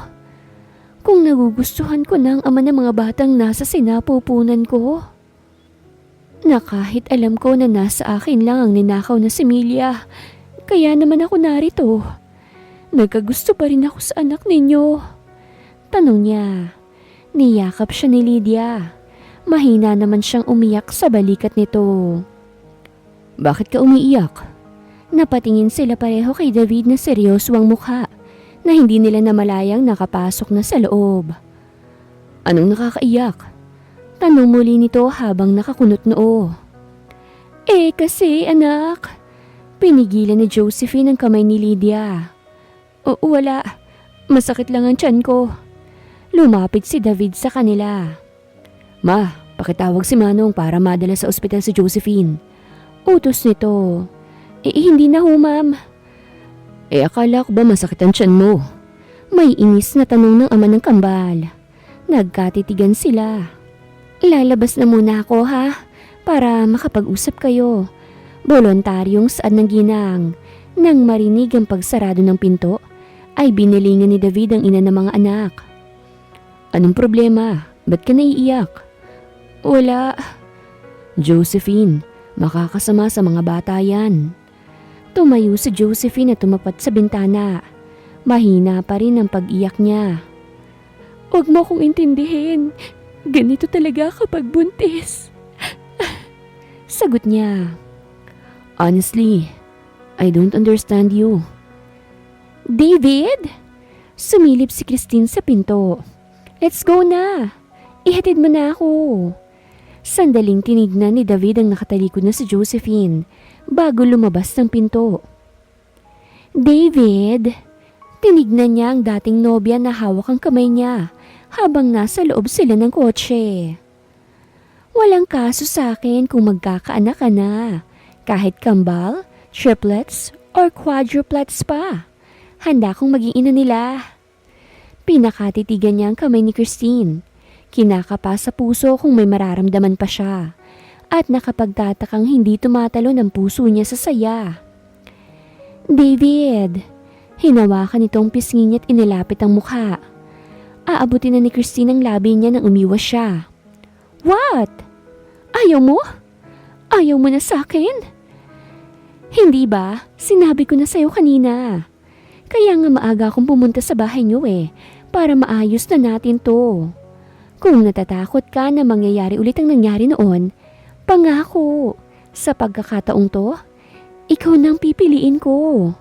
Kung nagugustuhan ko na ang ama ng mga batang nasa sinapupunan ko. Na kahit alam ko na nasa akin lang ang ninakaw na si Emilia, Kaya naman ako narito. Nagkagusto pa rin ako sa anak ninyo. Tanong niya. Niyakap siya ni Lydia. Mahina naman siyang umiyak sa balikat nito. Bakit ka umiiyak? Napatingin sila pareho kay David na seryoso ang mukha na hindi nila namalayang nakapasok na sa loob. Anong nakakaiyak? Tanong muli nito habang nakakunot noo. Kasi anak. Pinigilan ni Josephine ang kamay ni Lydia. Wala. Masakit lang ang tiyan ko. Lumapit si David sa kanila. Ma, pakitawag si Manong para madala sa ospital si Josephine. Utos nito. Hindi na ho, ma'am. Akala ko ba masakit ang tiyan mo? May inis na tanong ng ama ng kambal. Nagkatitigan sila. Lalabas na muna ako ha, para makapag-usap kayo. Voluntaryong saad ng ginang. Nang marinig ang pagsarado ng pinto, ay binilingan ni David ang ina ng mga anak. Anong problema? Ba't ka naiiyak? Wala. Josephine, makakasama sa mga bata yan. Tumayo si Josephine at tumapat sa bintana. Mahina pa rin ang pag-iyak niya. Huwag mo akong intindihin. Ganito talaga kapag buntis. Sagot niya. Honestly, I don't understand you. David? Sumilip si Christine sa pinto. Let's go na. Ihatid mo na ako. Sandaling tinignan ni David ang nakatalikod na si Josephine bago lumabas ng pinto. David? Tinignan niya ang dating nobya na hawak ang kamay niya habang nasa loob sila ng kotse. Walang kaso sa akin kung magkakaanak ka na. Kahit kambal, triplets, or quadruplets pa. Handa kong maging ina nila. Pinakatitigan niya ang kamay ni Christine. Kinakapa sa puso kung may mararamdaman pa siya. At nakapagtatakang hindi tumatalo ng puso niya sa saya. David, hinawakan itong pisngi niya at inilapit ang mukha. Aabutin na ni Christine ang labi niya nang umiwas siya. What? Ayaw mo? Ayaw mo na sa akin? Hindi ba? Sinabi ko na sa'yo kanina. Kaya nga maaga akong pumunta sa bahay niyo para maayos na natin to. Kung natatakot ka na mangyayari ulit ang nangyari noon, pangako, sa pagkakataong to, ikaw nang pipiliin ko.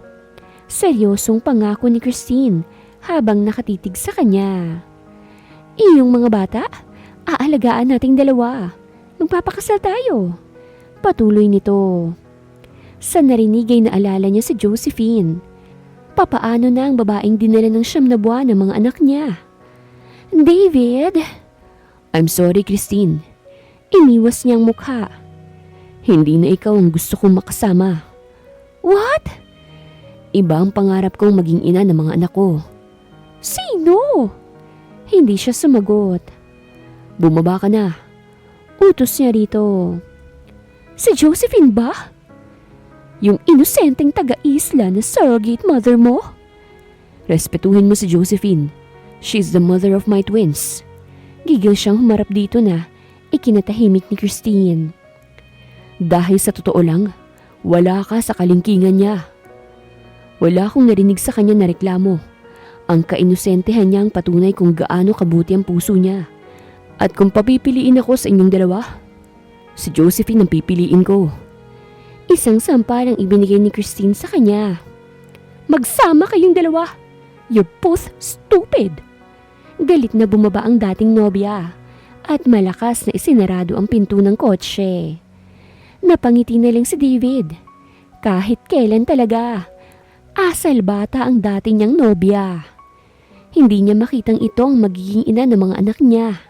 Seryosong pangako ni Christine habang nakatitig sa kanya. Iyong mga bata, aalagaan nating dalawa. Magpapakasal tayo. Patuloy nito. Sa narinig ay naalala niya si Josephine. Papaano na ang babaeng dinala ng 9 na buwan ng mga anak niya? David? I'm sorry, Christine. Iniwas niyang mukha. Hindi na ikaw ang gusto kong makasama. What? Iba ang pangarap kong maging ina ng mga anak ko. Sino? Hindi siya sumagot. Bumaba ka na. Utos niya rito. Si Josephine ba? Yung inosenteng taga-isla na surrogate mother mo? Respetuhin mo si Josephine. She's the mother of my twins. Gigil siyang humarap dito na ikinatahimik ni Christine. Dahil sa totoo lang, wala ka sa kalingkingan niya. Wala akong narinig sa kanya na reklamo. Ang kainosentehan niya ang patunay kung gaano kabuti ang puso niya. At kung papipiliin ako sa inyong dalawa, si Josephine ang pipiliin ko. Isang sampal ang ibinigay ni Christine sa kanya. Magsama kayong dalawa. You're both stupid. Galit na bumaba ang dating nobya at malakas na isinarado ang pinto ng kotse. Napangiti na lang si David. Kahit kailan talaga. Asal bata ang dati niyang nobya. Hindi niya makitang ito ang magiging ina ng mga anak niya.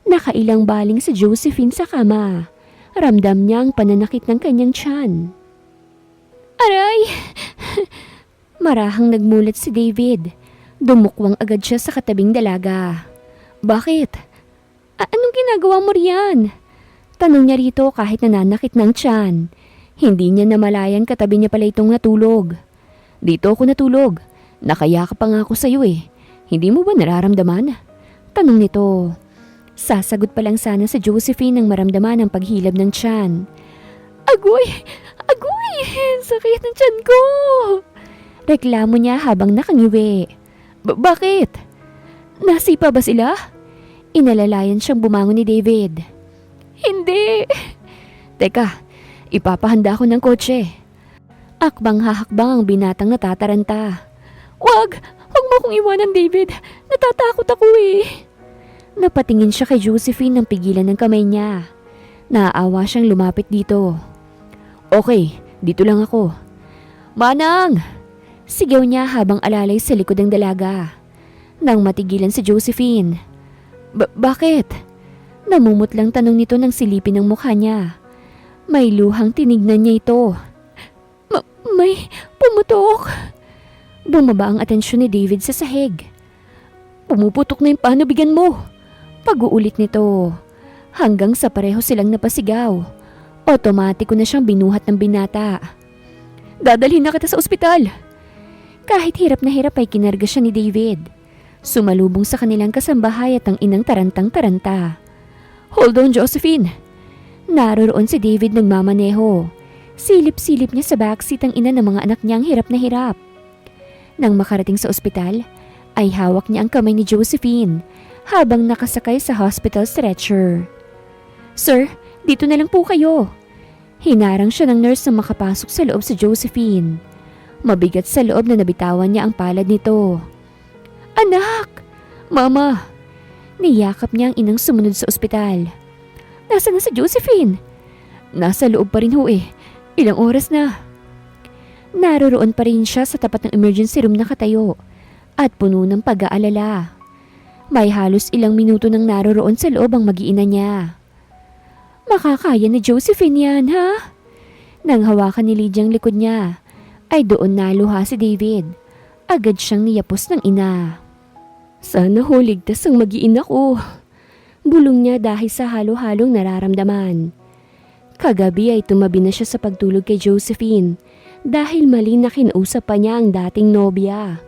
Nakailang baling si Josephine sa kama. Ramdam niya ang pananakit ng kanyang tiyan. Aray! Marahang nagmulat si David. Dumukwang agad siya sa katabing dalaga. Bakit? Anong ginagawa mo riyan? Tanong niya rito kahit nananakit ng tiyan. Hindi niya namalayan katabi niya pala itong natulog. Dito ako natulog. Nakayakap pa nga ako sa'yo Hindi mo ba nararamdaman? Tanong nito. Sasagot pa lang sana sa Josephine nang maramdaman ang paghilab ng tiyan. Agoy! Agoy! Sakit ng tiyan ko! Reklamo niya habang nakangiwi. Bakit? Nasipa ba sila? Inalalayan siyang bumangon ni David. Hindi! Teka, ipapahanda ko ng kotse. Akbang-hahakbang ang binatang natataranta. Wag! Huwag mo kong iwanan, David. Natatakot ako eh. Napatingin siya kay Josephine nang pigilan ng kamay niya. Naaawa siyang lumapit dito. Okay, dito lang ako. Manang! Sigaw niya habang alalay sa likod ng dalaga. Nang matigilan si Josephine. Bakit? Namumutlang tanong nito nang silipin ang mukha niya. May luhang tinignan niya ito. May pumutok. Bumaba ang atensyon ni David sa sahig. Pumuputok na yung panubigan mo. Pag-uulit nito. Hanggang sa pareho silang napasigaw. Otomatiko na siyang binuhat ng binata. Dadalhin na kita sa ospital. Kahit hirap na hirap ay kinarga siya ni David. Sumalubong sa kanilang kasambahay at ang inang tarantang-taranta. Hold on, Josephine. Naroroon si David nagmamaneho. Silip-silip niya sa backseat ang ina ng mga anak niyang hirap na hirap. Nang makarating sa ospital, ay hawak niya ang kamay ni Josephine habang nakasakay sa hospital stretcher. Sir, dito na lang po kayo. Hinarang siya ng nurse na makapasok sa loob si Josephine. Mabigat sa loob na nabitawan niya ang palad nito. Anak! Mama! Niyakap niya ang inang sumunod sa ospital. Nasaan na si Josephine? Nasa loob pa rin ho eh. Ilang oras na. Naroroon pa rin siya sa tapat ng emergency room nakatayo at puno ng pag-aalala. May halos ilang minuto nang naroroon sa loob ang mag-iina niya. Makakaya ni Josephine yan, ha? Nang hawakan ni Lydia ang likod niya, ay doon naluha si David. Agad siyang niyapos ng ina. Sana ho ligtas ang mag-iina ko. Bulong niya dahil sa halo-halong nararamdaman. Kagabi ay tumabi na siya sa pagtulog kay Josephine dahil mali na kinausap pa niya ang dating nobya.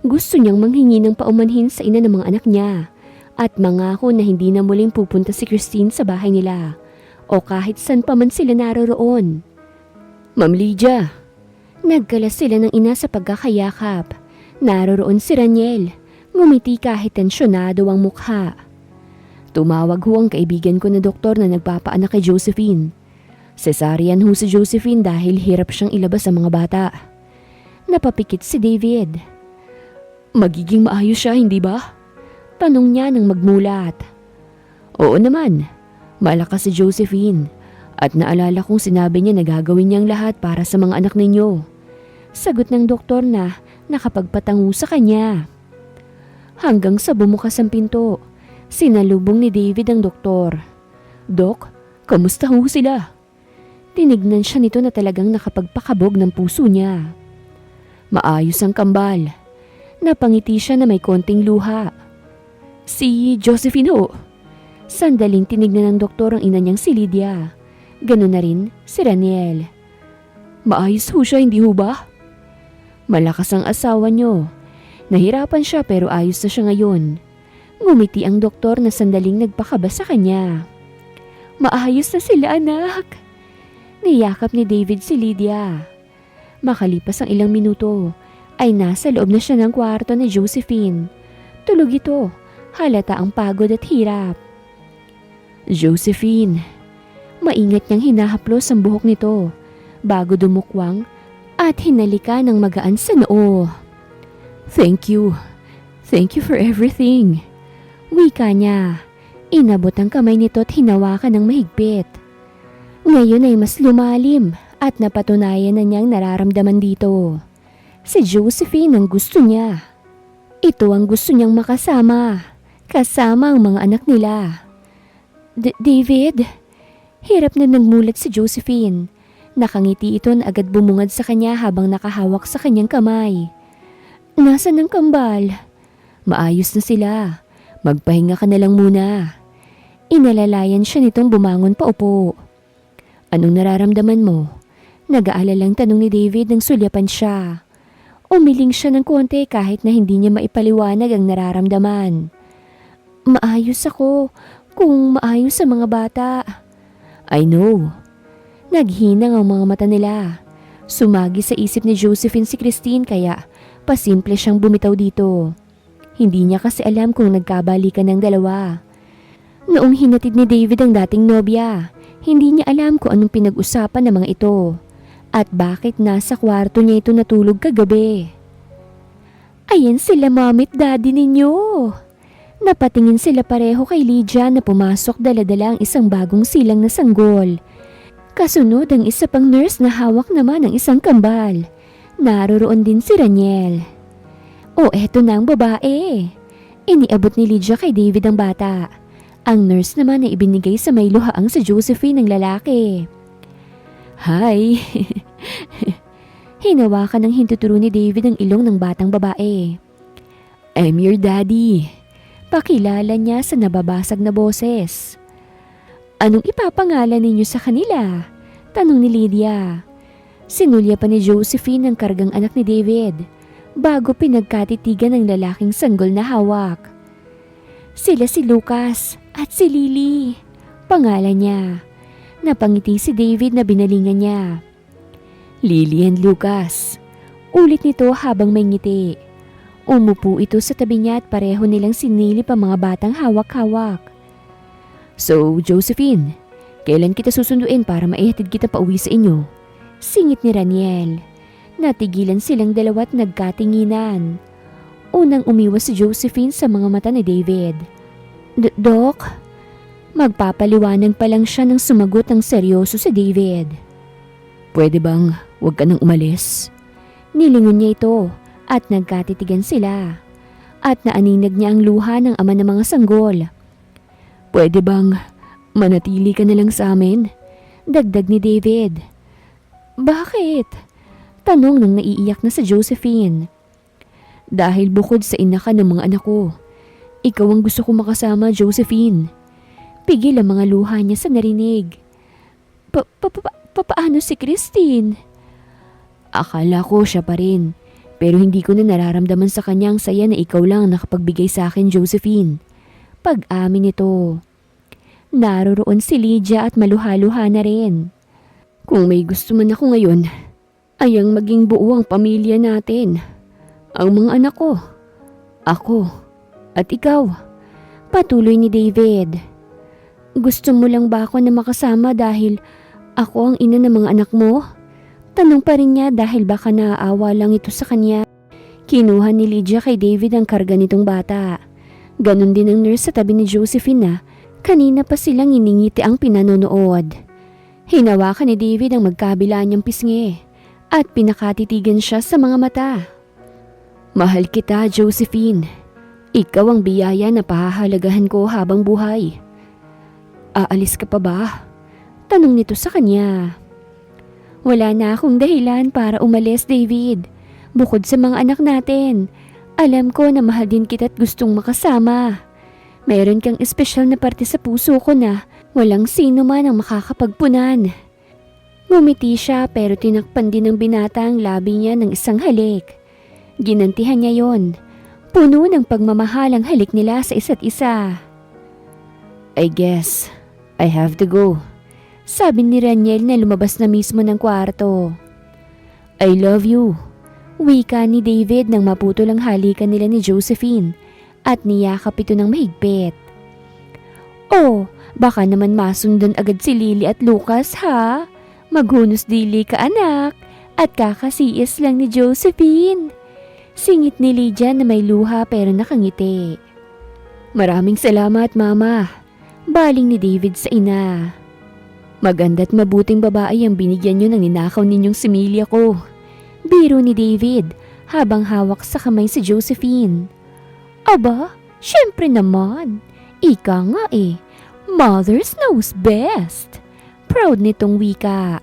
Gusto niyang manghingi ng paumanhin sa ina ng mga anak niya at mangako na hindi na muling pupunta si Christine sa bahay nila o kahit saan pa man sila naroroon. Ma'am Lydia. Nagkalas sila ng ina sa pagkakayakap. Naroroon si Raniel. Ngumiti kahit tensyonado ang mukha. Tumawag ho ang kaibigan ko na doktor na nagpapaanak kay Josephine. Cesarean ho si Josephine dahil hirap siyang ilabas sa mga bata. Napapikit si David. Magiging maayos siya, hindi ba? Tanong niya nang magmulat. Oo naman, malakas si Josephine at naalala kong sinabi niya na gagawin niyang lahat para sa mga anak ninyo. Sagot ng doktor na nakapagpatango sa kanya. Hanggang sa bumukas ang pinto, sinalubong ni David ang doktor. Dok, kamusta ho sila? Tinignan siya nito na talagang nakapagpakabog ng puso niya. Maayos ang kambal. Napangiti siya na may konting luha. Si Josephine ho. Sandaling tinignan ng doktor ang ina niyang si Lydia. Ganun na rin si Raniel. Maayos ho siya, hindi ho ba? Malakas ang asawa niyo. Nahirapan siya pero ayos na siya ngayon. Ngumiti ang doktor na sandaling nagpakaba sa kanya. Maayos na sila, anak. Niyakap ni David si Lydia. Makalipas ang ilang minuto, ay nasa loob na siya ng kwarto ni Josephine. Tulog ito, halata ang pagod at hirap. Josephine, maingat niyang hinahaplos ang buhok nito bago dumukwang at hinalika ng magaan sa noo. Thank you for everything. Wika niya. Inabot ang kamay nito at hinawakan ng mahigpit. Ngayon ay mas lumalim at napatunayan na niyang nararamdaman dito. Si Josephine ang gusto niya. Ito ang gusto niyang makasama. Kasama ang mga anak nila. David? Hirap na nagmulat si Josephine. Nakangiti ito na agad bumungad sa kanya habang nakahawak sa kanyang kamay. Nasaan ang kambal? Maayos na sila. Magpahinga ka na lang muna. Inalalayan siya nitong bumangon pa upo. Anong nararamdaman mo? Nag-aalalang tanong ni David nang sulyapan siya. Umiling siya ng konti kahit na hindi niya maipaliwanag ang nararamdaman. Maayos ako kung maayos sa mga bata. I know. Naghinang ang mga mata nila. Sumagi sa isip ni Josephine si Christine kaya pasimple siyang bumitaw dito. Hindi niya kasi alam kung nagkabalikan ng dalawa. Noong hinatid ni David ang dating nobya, hindi niya alam kung anong pinag-usapan ng mga ito at bakit nasa kwarto niya ito natulog kagabi. Ayan sila mommy at daddy ninyo. Napatingin sila pareho kay Lydia na pumasok dala-dala ang isang bagong silang na sanggol. Kasunod ang isa pang nurse na hawak naman ang isang kambal. Naroroon din si Raniel. O eto na ang babae. Iniabot ni Lydia kay David ang bata. Ang nurse naman ay ibinigay sa may luhaang sa Josephine ng lalaki. Hi! Hinawakan ng hintuturo ni David ang ilong ng batang babae. I'm your daddy. Pakilala niya sa nababasag na boses. Anong ipapangalan ninyo sa kanila? Tanong ni Lydia. Sinulya pa ni Josephine ang kargang anak ni David bago pinagkatitigan ng lalaking sanggol na hawak. Sila si Lucas at si Lily. Pangalan niya. Napangiti si David na binalingan niya. Lily and Lucas. Ulit nito habang may ngiti. Umupo ito sa tabi niya at pareho nilang sinilip ang mga batang hawak-hawak. So, Josephine, kailan kita susunduin para maihatid kita pauwi sa inyo? Singit ni Raniel. Natigilan silang dalawa at nagkatinginan. Unang umiwas si Josephine sa mga mata ni David. Dok? Magpapaliwanag pa lang siya nang sumagot ng seryoso si David. Pwede bang huwag ka nang umalis? Nilingon niya ito at nagkatitigan sila. At naaninag niya ang luha ng ama ng mga sanggol. Pwede bang manatili ka na lang sa amin? Dagdag ni David. Bakit? Tanong ng naiiyak na sa Josephine. Dahil bukod sa ina ka ng mga anak ko, ikaw ang gusto ko makasama, Josephine. Pigil ang mga luha niya sa narinig. Paano si Christine? Akala ko siya pa rin, pero hindi ko na nararamdaman sa kanya ang saya na ikaw lang ang nakapagbigay sa akin, Josephine. Pag-amin nito. Naroroon si Lydia at maluha-luha na rin. Kung may gusto man ako ngayon, ay ang maging buo ang pamilya natin. Ang mga anak ko, ako, at ikaw. Patuloy ni David. Gusto mo lang ba ako na makasama dahil ako ang ina ng mga anak mo? Tanong pa rin niya dahil baka naaawa lang ito sa kanya. Kinuha ni Lydia kay David ang karga nitong bata. Ganon din ang nurse sa tabi ni Josephine na kanina pa silang iningiti ang pinanonood. Hinawakan ni David ang magkabila niyang pisngi at pinakatitigan siya sa mga mata. Mahal kita, Josephine. Ikaw ang biyaya na pahahalagahan ko habang buhay. Aalis ka pa ba? Tanong nito sa kanya. Wala na akong dahilan para umalis, David. Bukod sa mga anak natin, alam ko na mahal din kita at gustong makasama. Mayroon kang espesyal na parte sa puso ko na walang sino man ang makakapagpunan. Ngumiti siya pero tinakpan din ng binata ang labi niya ng isang halik. Ginantihan niya yon. Puno ng pagmamahal ang halik nila sa isa't isa. I guess I have to go. Sabi ni Raniel na lumabas na mismo ng kwarto. I love you. Wika ni David nang maputol ang halikan nila ni Josephine at niyakap ito ng mahigpit. Oh, baka naman masundan agad si Lily at Lucas ha? Maghunos dili ka anak at kakasiis lang ni Josephine. Singit ni Lydia na may luha pero nakangiti. Maraming salamat mama. Baling ni David sa ina. Maganda't mabuting babae ang binigyan niyo ng ninakaw ninyong similya ko. Biro ni David habang hawak sa kamay si Josephine. Aba, syempre naman. Ika nga eh. Mothers knows best. Proud nitong wika.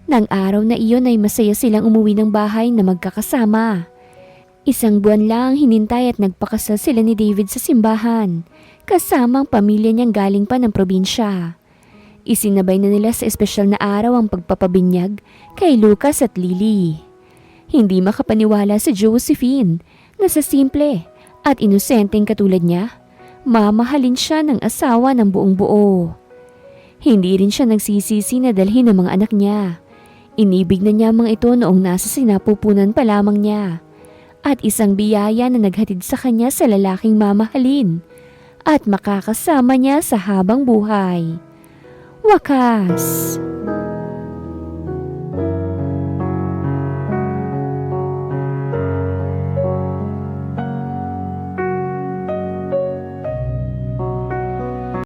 Nang araw na iyon ay masaya silang umuwi ng bahay na magkakasama. Isang buwan lang hinintay at nagpakasal sila ni David sa simbahan. Kasama ang pamilya niyang galing pa ng probinsya. Isinabay na nila sa espesyal na araw ang pagpapabinyag kay Lucas at Lily. Hindi makapaniwala si Josephine na sa simple at inosenteng katulad niya, mamahalin siya ng asawa ng buong buo. Hindi rin siya nagsisisi na dalhin ng mga anak niya. Inibig na niya mga ito noong nasa sinapupunan pa lamang niya. At isang biyaya na naghatid sa kanya sa lalaking mamahalin at makakasama niya sa habang buhay. Wakas!